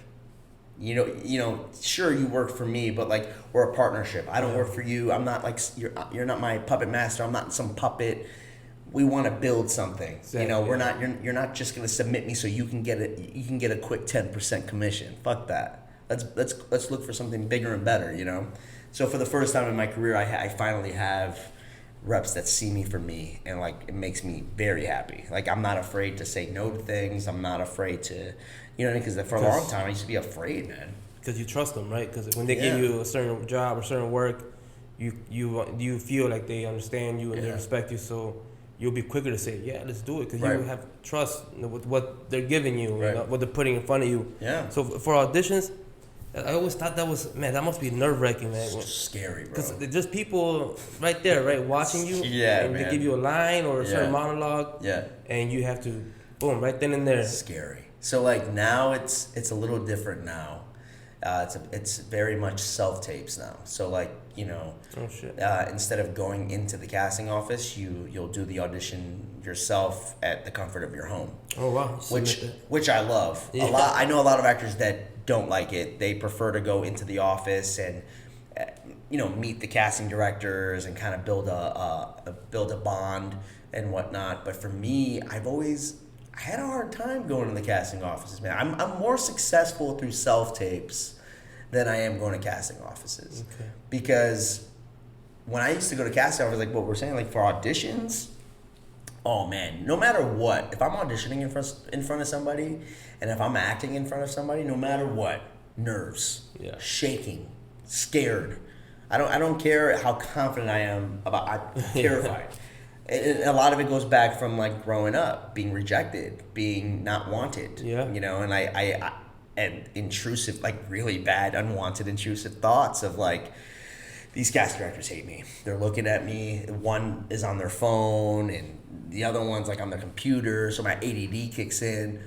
You know, sure, you work for me, but like, we're a partnership. I don't work for you. I'm not like, you're not my puppet master. I'm not some puppet. We want to build something. Exactly. You know, you're not just gonna submit me so you can get a quick 10% commission. Fuck that. Let's look for something bigger and better. You know, so for the first time in my career, I finally have reps that see me for me, and like, it makes me very happy. Like, I'm not afraid to say no to things. I'm not afraid to, you know, because for a long time I used to be afraid, man. Because you trust them, right? Because when they give you a certain job or certain work, you feel like they understand you and they respect you, so you'll be quicker to say, yeah, let's do it, because you have trust with what they're giving you, what they're putting in front of you. Yeah. So for auditions, I always thought that must be nerve-wracking, man. It's scary, bro. Because there's people right there, right, watching you. Yeah, and man. They give you a line or a certain monologue. Yeah. And you have to, boom, right then and there. It's scary. So like now it's a little different now. It's very much self-tapes now. So like, you know, instead of going into the casting office, you'll do the audition yourself at the comfort of your home. Oh wow. Which I love. Yeah. I know a lot of actors that don't like it. They prefer to go into the office and meet the casting directors and kind of build a bond and whatnot. But for me, I had a hard time going to the casting offices, man. I'm more successful through self-tapes than I am going to casting offices. Okay. Because when I used to go to casting offices, like what we're saying, like for auditions, oh man, no matter what, if I'm auditioning in front of somebody, and if I'm acting in front of somebody, no matter what, nerves, shaking, scared. I don't care how confident I am I'm terrified. And a lot of it goes back from like growing up, being rejected, being not wanted. Yeah. You know, and I intrusive, like really bad, unwanted, intrusive thoughts of like, these cast directors hate me. They're looking at me. One is on their phone, and the other one's like on their computer. So my ADD kicks in.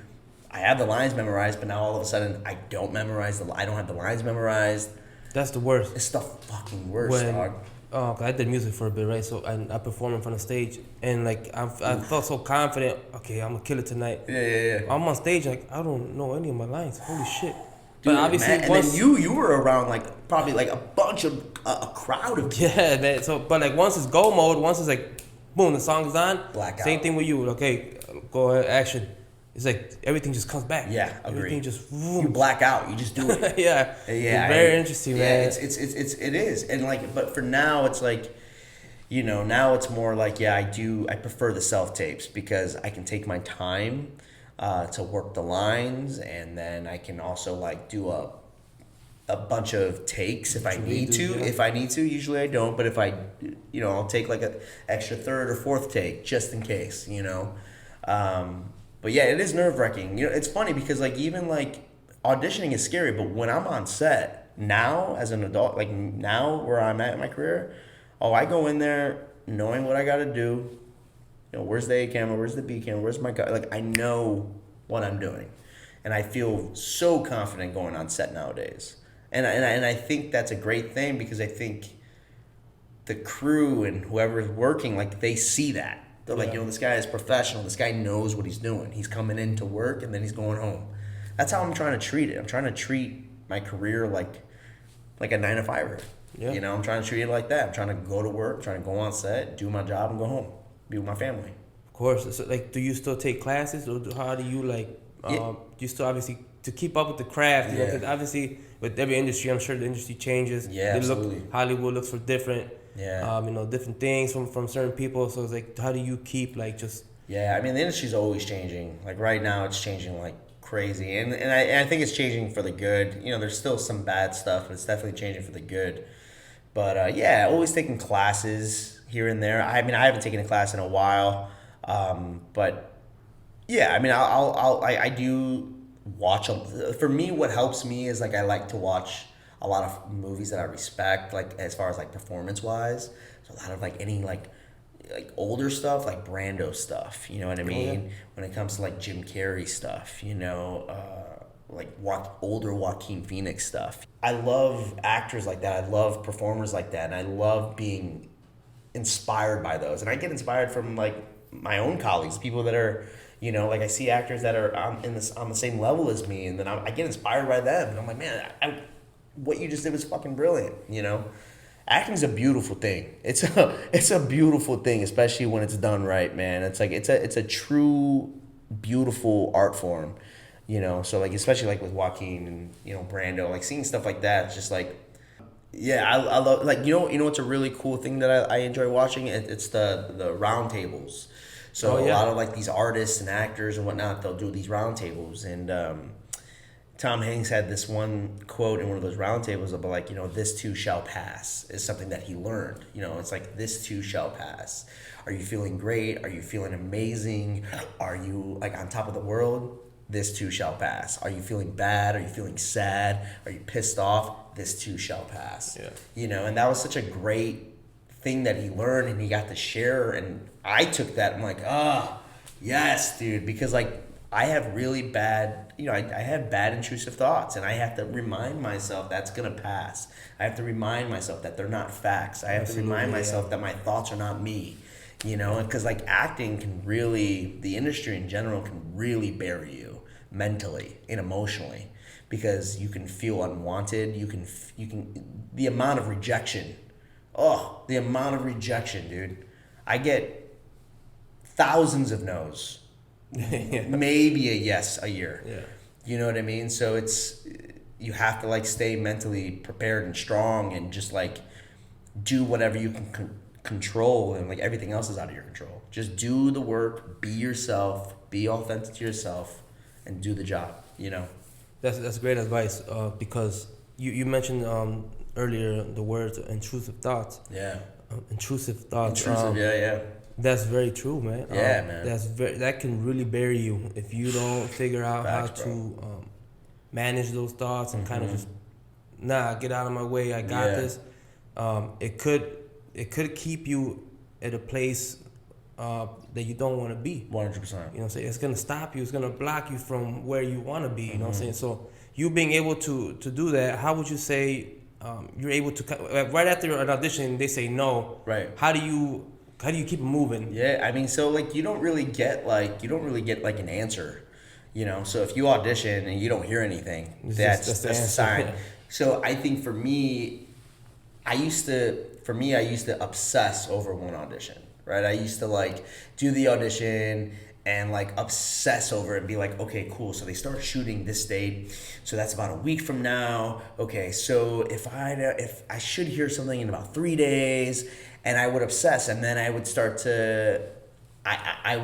I have the lines memorized, but now all of a sudden I don't I don't have the lines memorized. That's the worst. It's the fucking worst, dog. Oh, I did music for a bit, right? So I performed in front of stage, and like I felt so confident. Okay, I'm gonna kill it tonight. Yeah. I'm on stage, like I don't know any of my lines. Holy shit! Dude, but obviously, man, and then you were around like probably like a bunch of a crowd of people. Yeah, man. So, but like once it's go mode, once it's like, boom, the song's on. Blackout. Same thing with you. Okay, go ahead, action. It's like everything just comes back. Yeah, agree. Everything just you black out. You just do it. Yeah. It's very interesting, man. Yeah, it is, and like, but for now, it's like, you know, now it's more like, I prefer the self tapes because I can take my time to work the lines, and then I can also like do a bunch of takes if I need to. Yeah. If I need to, usually I don't, but if I, I'll take like an extra third or fourth take just in case, But yeah, it is nerve-wracking. It's funny because like even like auditioning is scary, but when I'm on set now as an adult, like now where I'm at in my career, I go in there knowing what I got to do. Where's the A camera? Where's the B camera? Where's my guy? Like I know what I'm doing. And I feel so confident going on set nowadays. And I think that's a great thing, because I think the crew and whoever's working, like, they see that. They're like, this guy is professional. This guy knows what he's doing. He's coming in to work and then he's going home. That's how I'm trying to treat it. I'm trying to treat my career like a 9-to-5er. Yeah. I'm trying to treat it like that. I'm trying to go to work, trying to go on set, do my job, and go home, be with my family. Of course. So, like, do you still take classes, or how do you do you still, obviously, to keep up with the craft? Because obviously with every industry, I'm sure the industry changes. Yeah, absolutely. Hollywood looks for different. Yeah. Different things from certain people. So it's like, how do you keep just? Yeah, I mean, the industry's always changing. Like right now, it's changing like crazy, and I think it's changing for the good. There's still some bad stuff, but it's definitely changing for the good. But always taking classes here and there. I mean, I haven't taken a class in a while, but yeah, I mean, I do watch. For me, what helps me is like I like to watch a lot of movies that I respect, like as far as like performance wise. So a lot of like any like older stuff, like Brando stuff. You know what I mean? Yeah. When it comes to like Jim Carrey stuff, like older Joaquin Phoenix stuff. I love actors like that. I love performers like that, and I love being inspired by those. And I get inspired from like my own colleagues, people that are, like I see actors that are on the same level as me, and then I get inspired by them, and I'm like, man, what you just did was fucking brilliant. Acting's a beautiful thing. It's a beautiful thing, especially when it's done right, man. It's like it's a true beautiful art form. So like especially like with Joaquin and Brando, like seeing stuff like that, it's just like, yeah, I love, like, what's a really cool thing that I enjoy watching? It's the round tables. So a lot of like these artists and actors and whatnot, they'll do these round tables, and Tom Hanks had this one quote in one of those round tables about like, this too shall pass, is something that he learned. It's like, this too shall pass. Are you feeling great? Are you feeling amazing? Are you like on top of the world? This too shall pass. Are you feeling bad? Are you feeling sad? Are you pissed off? This too shall pass. Yeah. And that was such a great thing that he learned and he got to share. And I took that. I'm like, yes, dude. Because like I have really bad, I have bad intrusive thoughts, and I have to remind myself that's going to pass. I have to remind myself that they're not facts. I have to remind myself that my thoughts are not me. Because like acting can really, the industry in general can really bury you mentally and emotionally, because you can feel unwanted. You can the amount of rejection. The amount of rejection, dude. I get thousands of no's, maybe a yes a year. Yeah. You know what I mean? So you have to like stay mentally prepared and strong, and just like do whatever you can control, and like everything else is out of your control. Just do the work, be yourself, be authentic to yourself, and do the job. That's great advice, because you mentioned earlier the words intrusive thoughts. Yeah. Intrusive thoughts. Yeah. That's very true, man. Yeah, man. That can really bury you if you don't figure out how to manage those thoughts and kind of just get out of my way. I got this. It could keep you at a place that you don't want to be. 100%. You know what I'm saying? It's going to stop you. It's going to block you from where you want to be. You know what I'm saying? So you being able to do that, how would you say you're able to, right after an audition, they say no. Right. How do you keep it moving? Yeah, I mean, so like you don't really get like an answer. So if you audition and you don't hear anything, that's a sign. Yeah. So I think for me, I used to obsess over one audition, right? I used to like do the audition and like obsess over it and be like, okay, cool. So they start shooting this date. So that's about a week from now. Okay, so if I should hear something in about 3 days, and I would obsess, and then I would start to, my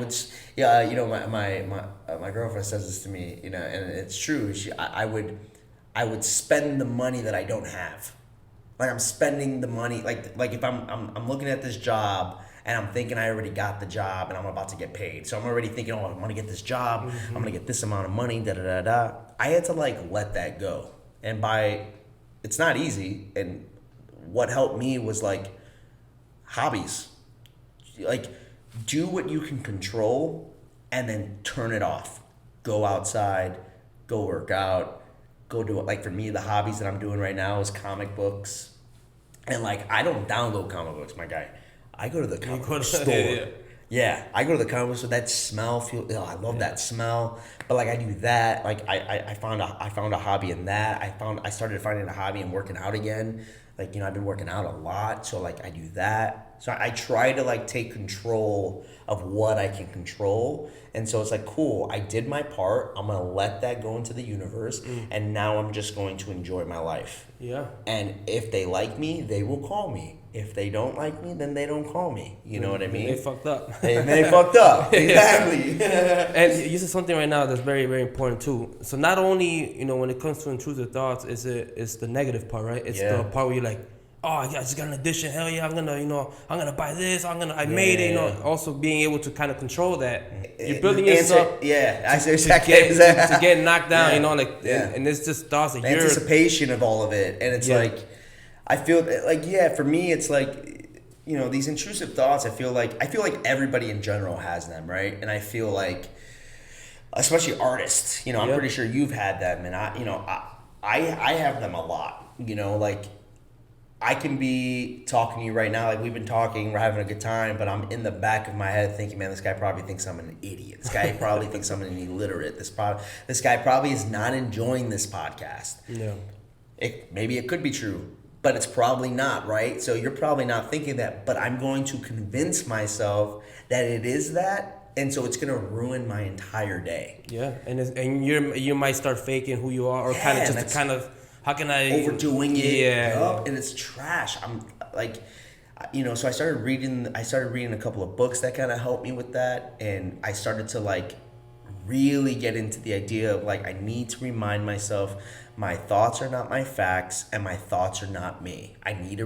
girlfriend says this to me, and it's true. I would spend the money that I don't have. Like I'm spending the money, like if I'm looking at this job and I'm thinking I already got the job and I'm about to get paid. So I'm already thinking, I'm gonna get this job, I'm gonna get this amount of money, I had to like let that go. And it's not easy. And what helped me was like hobbies. Like do what you can control and then turn it off. go outside, go work out, go do it. Like for me, the hobbies that I'm doing right now is comic books. And like, I don't download comic books, my guy. I go to the comic book store. Yeah, I go to the comic book store. That smell, I love that smell. But like, I do that. Like, I found a hobby in that. I started finding a hobby in working out again. Like, I've been working out a lot, so like I do that. So I try to like take control of what I can control. And so it's like, cool, I did my part. I'm going to let that go into the universe. And now I'm just going to enjoy my life. Yeah. And if they like me, they will call me. If they don't like me, then they don't call me. You know what I mean? They fucked up. They fucked up. Exactly. And you said something right now that's very, very important too. So not only, when it comes to intrusive thoughts, it's the negative part, right? It's the part where you're like, oh, I just got an audition. Hell yeah, I'm gonna buy this. I made it. Also being able to kind of control that. You're building yourself. I say exactly to get knocked down. And it's just thoughts that you're anticipation of all of it, and it's like, I feel like for me, it's like, these intrusive thoughts. I feel like everybody in general has them, right? And I feel like, especially artists. I'm pretty sure you've had them, and I have them a lot. Like, I can be talking to you right now, like we've been talking, we're having a good time, but I'm in the back of my head thinking, man, this guy probably thinks I'm an idiot. This guy probably thinks I'm an illiterate. This guy probably is not enjoying this podcast. Yeah. Maybe it could be true, but it's probably not, right? So you're probably not thinking that, but I'm going to convince myself that it is that, and so it's going to ruin my entire day. Yeah, and you might start faking who you are, or kind of how can I overdoing it? Yeah, and it's trash. I'm like, so I started reading a couple of books that kind of helped me with that, and I started to like really get into the idea of like, I need to remind myself my thoughts are not my facts and my thoughts are not me. I need to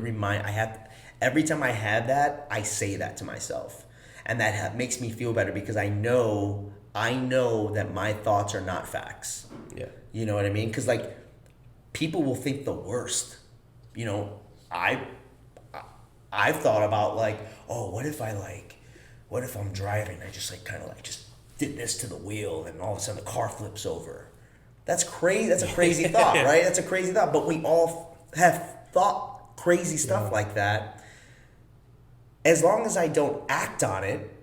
every time I have that, I say that to myself, and that makes me feel better because I know that my thoughts are not facts. Yeah, you know what I mean? Because like, people will think the worst. I've thought about like, oh, what if I'm driving, I just like kind of like just did this to the wheel and all of a sudden the car flips over. That's crazy. That's a crazy thought, right? That's a crazy thought. But we all have thought crazy stuff like that. As long as I don't act on it,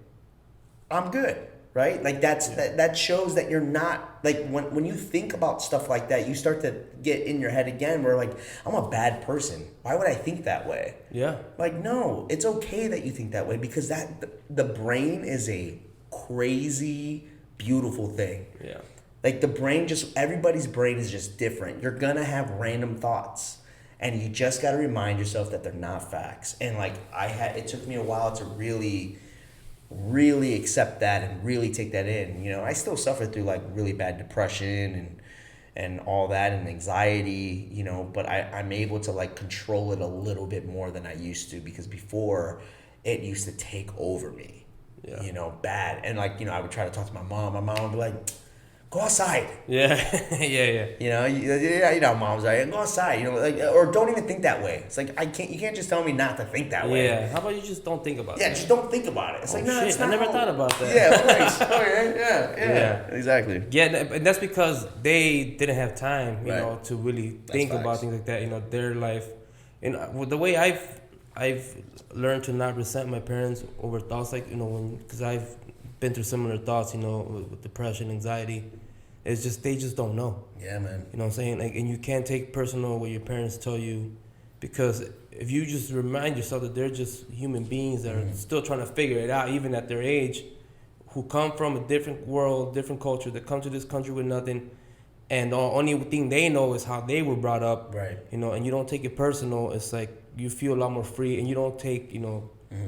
I'm good. Right? Like that shows that you're not like when you think about stuff like that, you start to get in your head again where like, I'm a bad person. Why would I think that way? Yeah. Like, no, it's okay that you think that way because the brain is a crazy, beautiful thing. Yeah. Like everybody's brain is just different. You're gonna have random thoughts. And you just gotta remind yourself that they're not facts. And like it took me a while to really accept that and really take that in. I still suffer through like really bad depression and all that and anxiety, but I'm able to like control it a little bit more than I used to because before it used to take over me, bad. And like, I would try to talk to my mom. My mom would be like, go outside. Yeah. You know, moms are like, go outside. Or don't even think that way. It's like you can't just tell me not to think that way. Yeah. How about you just don't think about it? Yeah, just don't think about it. It's like, no, it's not. I never thought about that. Yeah, nice. Okay, yeah, exactly. Yeah, and that's because they didn't have time, to really think about things like that. Their life, and the way I've learned to not resent my parents over thoughts like because I've been through similar thoughts, with depression, anxiety. It's just they just don't know. Yeah, man. You know what I'm saying? Like, and you can't take personal what your parents tell you, because if you just remind yourself that they're just human beings that are still trying to figure it out, even at their age, who come from a different world, different culture, that come to this country with nothing, and the only thing they know is how they were brought up. Right. And you don't take it personal. It's like you feel a lot more free, and you don't take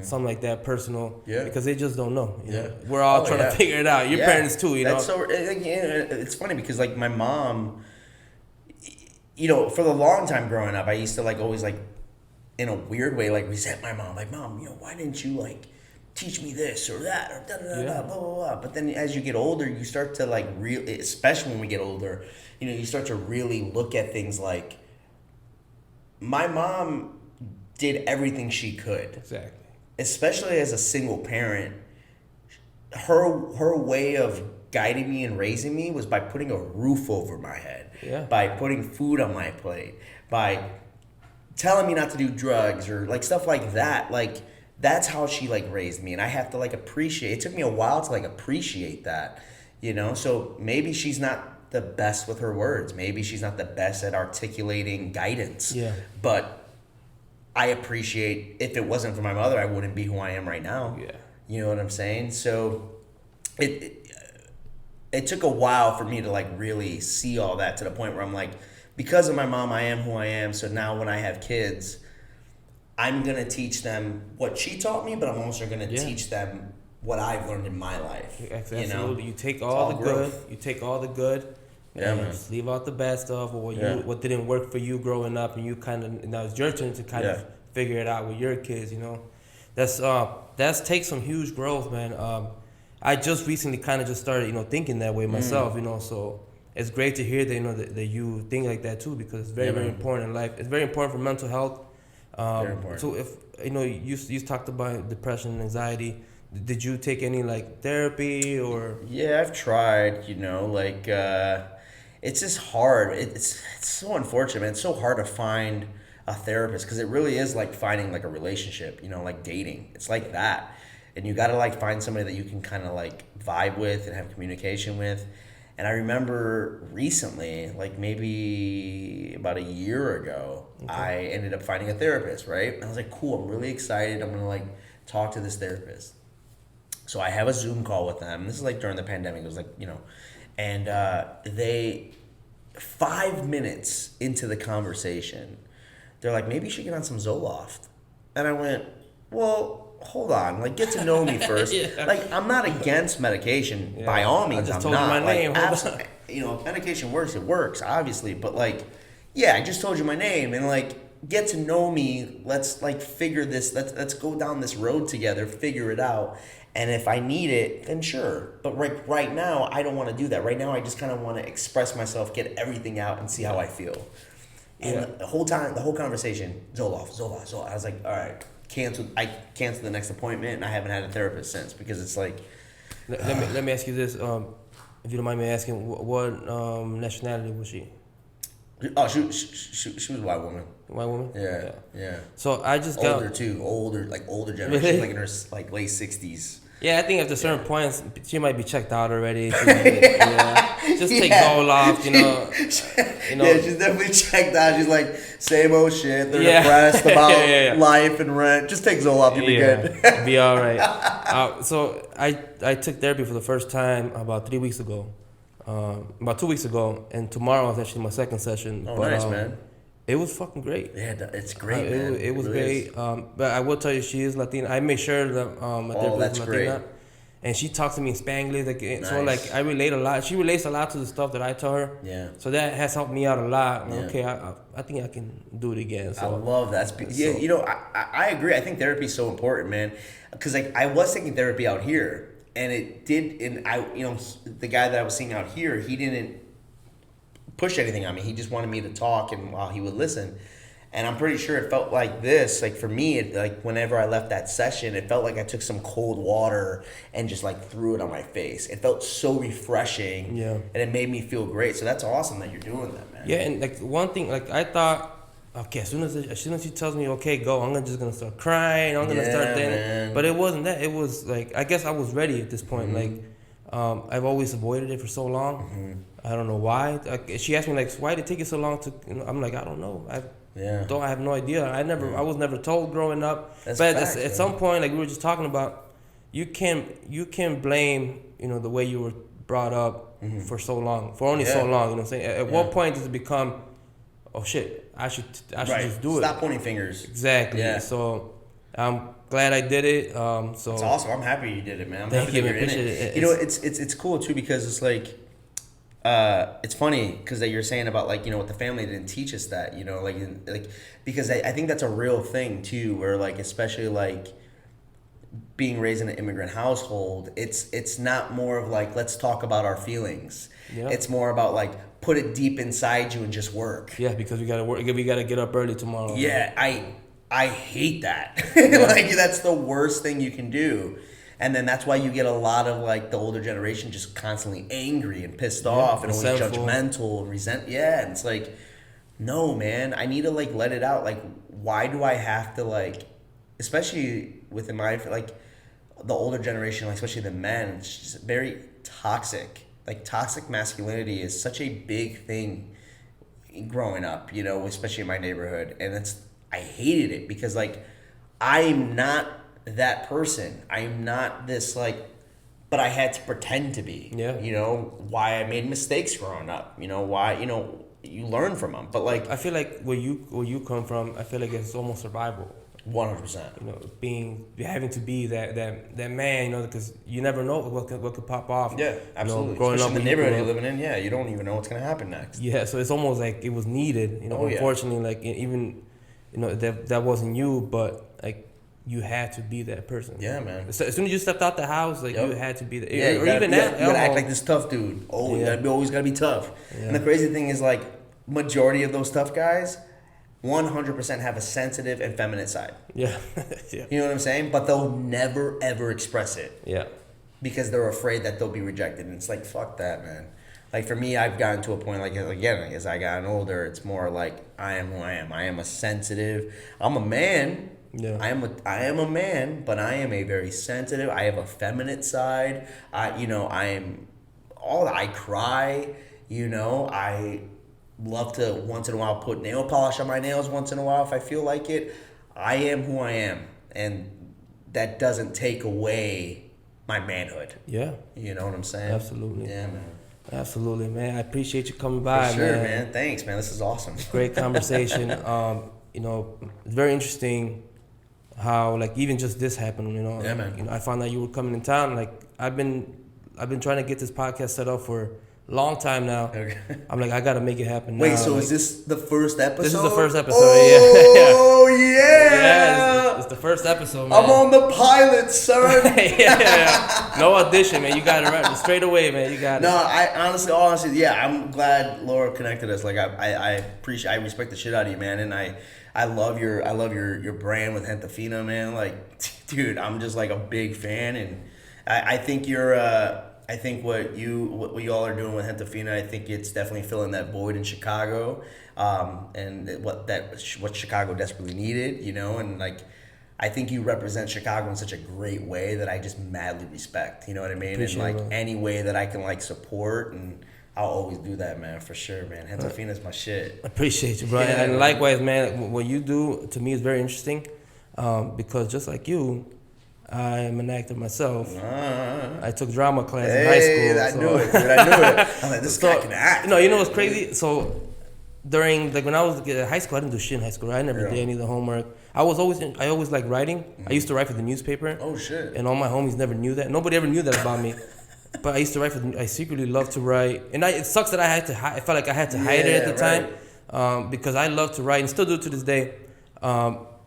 something like that personal, because they just don't know. You know? We're all trying to figure it out. Your parents too, That's so. It's funny because like my mom, for the long time growing up, I used to like always like, in a weird way, like resent my mom. Like, Mom, why didn't you like teach me this or that or da da da blah blah blah. But then as you get older, you start to like especially when we get older, you start to really look at things like, my mom did everything she could. Exactly. Especially as a single parent, her way of guiding me and raising me was by putting a roof over my head, by putting food on my plate, by telling me not to do drugs or like stuff like that. Like that's how she like raised me, and I have to like appreciate. It took me a while to like appreciate that, you know. So maybe she's not the best with her words. Maybe she's not the best at articulating guidance. Yeah. But I appreciate, if it wasn't for my mother, I wouldn't be who I am right now. Yeah. You know what I'm saying? So it took a while for me to like really see all that, to the point where I'm like, because of my mom, I am who I am. So now when I have kids, I'm going to teach them what she taught me, but I'm also going to teach them what I've learned in my life. Absolutely. You know? You take all the good. You take all the good. Yeah, and just leave out the bad stuff, or what didn't work for you growing up, and you kind of, now it's your turn to kind of figure it out with your kids. You know, that's takes some huge growth, man. I just recently kind of just started, you know, thinking that way myself. You know, so it's great to hear that, you know, that you think like that too, because it's very very important in life. It's very important for mental health. Very important. So if you know, you talked about depression and anxiety. Did you take any like therapy or? Yeah, I've tried. You know, like. It's just hard. It's so unfortunate, man. It's so hard to find a therapist, because it really is like finding like a relationship, you know, like dating. It's like that. And you got to like find somebody that you can kind of like vibe with and have communication with. And I remember recently, like maybe about a year ago, I ended up finding a therapist, right? And I was like, cool, I'm really excited. I'm going to like talk to this therapist. So I have a Zoom call with them. This is like during the pandemic. It was like, you know, and they, 5 minutes into the conversation, they're like, maybe you should get on some Zoloft. And I went, well, hold on, like get to know me first. Like, I'm not against medication by all means. I just I'm told not. you my name. Absolutely, you know, if medication works, it works, obviously. But like, yeah, I just told you my name, and like, get to know me. Let's like figure this. Let's go down this road together. Figure it out. And if I need it, then sure. But right now, I don't want to do that. Right now, I just kind of want to express myself, get everything out, and see how I feel. And the whole conversation, Zoloft. I was like, all right, I canceled the next appointment, and I haven't had a therapist since, because it's like. Let me ask you this, if you don't mind me asking, what nationality was she? Oh, she was a white woman. White woman? Yeah. So I just older generation. She's like in her like late 60s. Yeah, I think at a certain point she might be checked out already. Just take Zoloft, you know. Yeah, she's definitely checked out. She's like, same old shit. They're depressed about life and rent. Just take Zoloft, you'll be good. Be all right. So I took therapy for the first time about 3 weeks ago. About 2 weeks ago, and tomorrow is actually my second session. Oh, nice, man. It was fucking great. Yeah, it's great, man. It was great. But I will tell you, she is Latina. I make sure that my therapist is Latina. Great. And she talks to me in Spanglish. Like, nice. So, like, I relate a lot. She relates a lot to the stuff that I tell her. Yeah. So that has helped me out a lot. Yeah. Okay, I think I can do it again. So, I love that. Yeah, you know, I agree. I think therapy is so important, man. Because, like, I was taking therapy out here. And it did, and the guy that I was seeing out here, he didn't push anything on me. He just wanted me to talk, and while he would listen. And I'm pretty sure it felt like this. Like for me, like whenever I left that session, it felt like I took some cold water and just like threw it on my face. It felt so refreshing. Yeah. And it made me feel great. So that's awesome that you're doing that, man. Yeah, and like one thing, like I thought, okay, as soon as she tells me, okay, go, I'm just gonna start crying. I'm gonna start dancing. But it wasn't that. It was like, I guess I was ready at this point. Like, I've always avoided it for so long. I don't know why. She asked me like, why did it take you so long to? I'm like, I don't know. I have no idea. I was never told growing up. That's but facts, at some point, like we were just talking about, you can blame the way you were brought up for so long, for only so long. You know what I'm saying? At what point does it become, oh shit, I should just do it. Stop pointing fingers. Exactly. Yeah. So I'm glad I did it. So it's awesome. I'm happy you did it, man. I'm happy that you're in it. It's cool too, because it's like, it's funny because that you're saying about like what the family didn't teach us that like because I think that's a real thing too, where like especially like being raised in an immigrant household, it's not more of like let's talk about our feelings. Yeah. It's more about like put it deep inside you and just work. Yeah, because we gotta work. We gotta get up early tomorrow. Yeah, I hate that. Like that's the worst thing you can do. And then that's why you get a lot of like the older generation just constantly angry and pissed off and always resentful. judgmental and and it's like, no, man, I need to like let it out. Like, why do I have to like, especially within my like the older generation, like especially the men, it's just very toxic. Like toxic masculinity is such a big thing growing up, you know, especially in my neighborhood, and I hated it because like I'm not that person. I'm not this like, but I had to pretend to be. Yeah. You know why I made mistakes growing up. You know why you learn from them. But like I feel like where you come from, I feel like it's almost survival. 100%. You know, having to be that man, you know, because you never know what could pop off. Yeah, absolutely. You know, growing especially up in the neighborhood you're living in, yeah, you don't even know what's gonna happen next. Yeah, so it's almost like it was needed. You know, unfortunately, like even, you know, that wasn't you, but like you had to be that person. Yeah, man. So as soon as you stepped out the house, like you had to be that. Yeah, or even that. You gotta act like this tough dude. Oh, you always gotta be tough. Yeah. And the crazy thing is, like, majority of those tough guys, 100% have a sensitive and feminine side. Yeah. Yeah. You know what I'm saying? But they'll never ever express it. Yeah. Because they're afraid that they'll be rejected, and it's like, fuck that, man. Like for me, I've gotten to a point, like again, as I gotten older, it's more like I am who I am. I am a sensitive. I'm a man. Yeah. I am a man, but I am a very sensitive. I have a feminine side. I am all that. I cry. You know, I love to once in a while put nail polish on my nails once in a while if I feel like it. I am who I am, and that doesn't take away my manhood. Yeah. You know what I'm saying? Absolutely. Yeah, man. Absolutely, man. I appreciate you coming by, For sure, man. Thanks, man. This is awesome. Great conversation. You know, it's very interesting how like even just this happened. You know, yeah, man. You know, I found out you were coming in town. Like I've been trying to get this podcast set up for a long time now. Okay. I'm like, I gotta make it happen now. Wait, so like, is this the first episode? This is the first episode. Oh yeah. yeah. It's the first episode, man. I'm on the pilot, son. yeah. No audition, man. You got it right straight away, man. You got it. No, I honestly, yeah. I'm glad Laura connected us. Like I appreciate, I respect the shit out of you, man, and I love your brand with Gentafina, man. Like, dude, I'm just like a big fan, and I think I think what you all are doing with Gentafina, I think it's definitely filling that void in Chicago, and what Chicago desperately needed, you know, and like I think you represent Chicago in such a great way that I just madly respect, you know what I mean? Appreciate and like it. any way that I can like support, and I'll always do that, man, for sure, man. Gentafina's my shit. Appreciate you, bro. Yeah, and man. likewise, man, what you do to me is very interesting, because just like you, I am an actor myself. I took drama class in high school. I knew it, dude. I knew it. I'm like, this guy can act. You know what's crazy? So during like when I was in high school, I didn't do shit in high school. I never did any of the homework. I always like writing. I used to write for the newspaper. Oh shit. And all my homies never knew that. Nobody ever knew that about me. But I used to write I secretly loved to write, and it sucks that I had to. I felt like I had to hide it at the time, because I love to write and still do it to this day.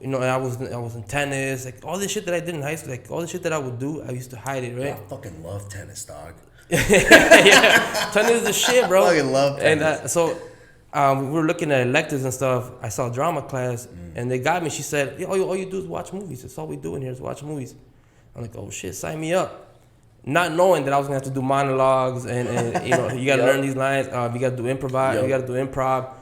You know, and I was in tennis, like all this shit that I did in high school, like all the shit that I would do, I used to hide it, right? I fucking love tennis, dog. Yeah, tennis is the shit, bro. I fucking love tennis. And so we were looking at electives and stuff. I saw drama class, and they got me. She said, yeah, all you do is watch movies. That's all we do in here is watch movies. I'm like, oh shit, sign me up. Not knowing that I was gonna have to do monologues and you know, you gotta learn these lines. You gotta do you gotta do improv.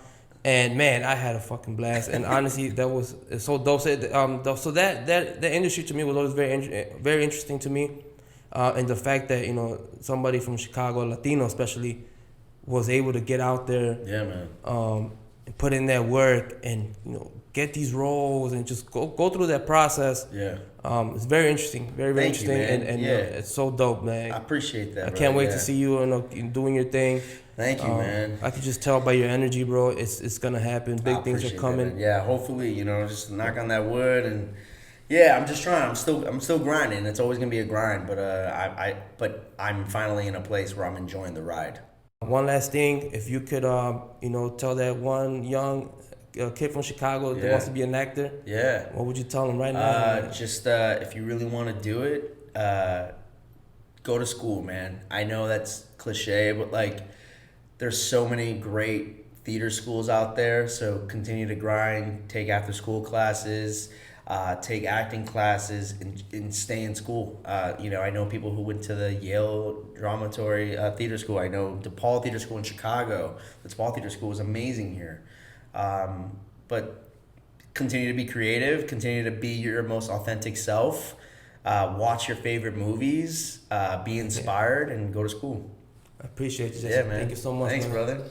And man, I had a fucking blast. And honestly, it's so dope. So that industry to me was always very interesting to me. And the fact that, you know, somebody from Chicago, Latino especially, was able to get out there, yeah, man, and put in that work and, you know, get these roles and just go through that process. Yeah. It's very interesting, very Thank interesting, you, man. and Yeah. It's so dope, man. I appreciate that. I can't wait to see you, you know, doing your thing. Thank you, man. I could just tell by your energy, bro. It's gonna happen. Big things are coming. That, yeah, hopefully, you know, just knock on that wood, and yeah, I'm just trying. I'm still grinding. It's always gonna be a grind, but I'm finally in a place where I'm enjoying the ride. One last thing, if you could, you know, tell that one young kid from Chicago that wants to be an actor, what would you tell him right now? Just if you really want to do it, go to school, man. I know that's cliche, but like, there's so many great theater schools out there. So continue to grind, take after school classes. take acting classes, and stay in school. I know people who went to the Yale Dramaturgy Theater School. I know DePaul Theater School in Chicago. The DePaul Theater School is amazing here. But continue to be creative, continue to be your most authentic self, watch your favorite movies, be inspired, and go to school. I appreciate you, Jesse. Yeah, man. Thank you so much. Thanks, man. brother.